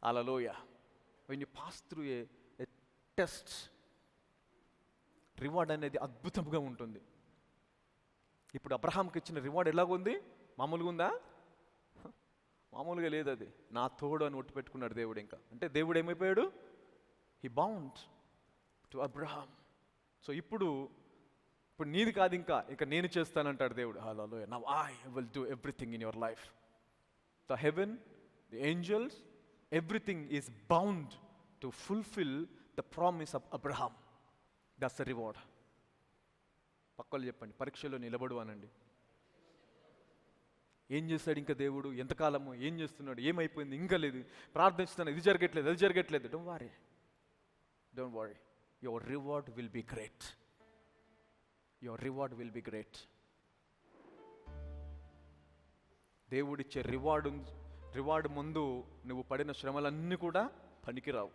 Hallelujah. When you pass through a test, reward అనేది అద్భుతంగా ఉంటుంది. ఇప్పుడు అబ్రహాంకి ఇచ్చిన రివార్డ్ ఎలాగుంది? మామూలుగా ఉందా? మామూలుగా లేదు. అది నా తోడు అని ఒట్టు పెట్టుకున్నాడు దేవుడు. ఇంకా అంటే దేవుడు ఏమైపోయాడు? He bound to Abraham. So ఇప్పుడు నీది కాదు, ఇంకా నేను చేస్తానంటాడు దేవుడు. Hallelujah. Now I will do everything in your life. The heaven, the angels, everything is bound to fulfil the promise of Abraham. That's the reward. పక్కలు చెప్పండి, పరీక్షలో నిలబడు అనండి. ఏం చేస్తాడు ఇంకా దేవుడు? ఎంతకాలము ఏం చేస్తున్నాడు? ఏమైపోయింది? ఇంకా లేదు, ప్రార్థిస్తున్నాను, ఇది జరగట్లేదు, అది జరగట్లేదు. Don't worry. Your reward will be great. Your reward will be great. దేవుడిచ్చే రివార్డ్ ముందు నువ్వు పడిన శ్రమలన్నీ కూడా పనికిరావు.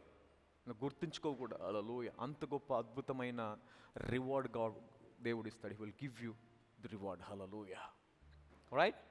నువ్వు గుర్తుంచుకోవు కూడా. హల్లెలూయా. అంత గొప్ప అద్భుతమైన రివార్డ్ దేవుడు ఇస్తాడు. He will give you the reward. Hallelujah. Right.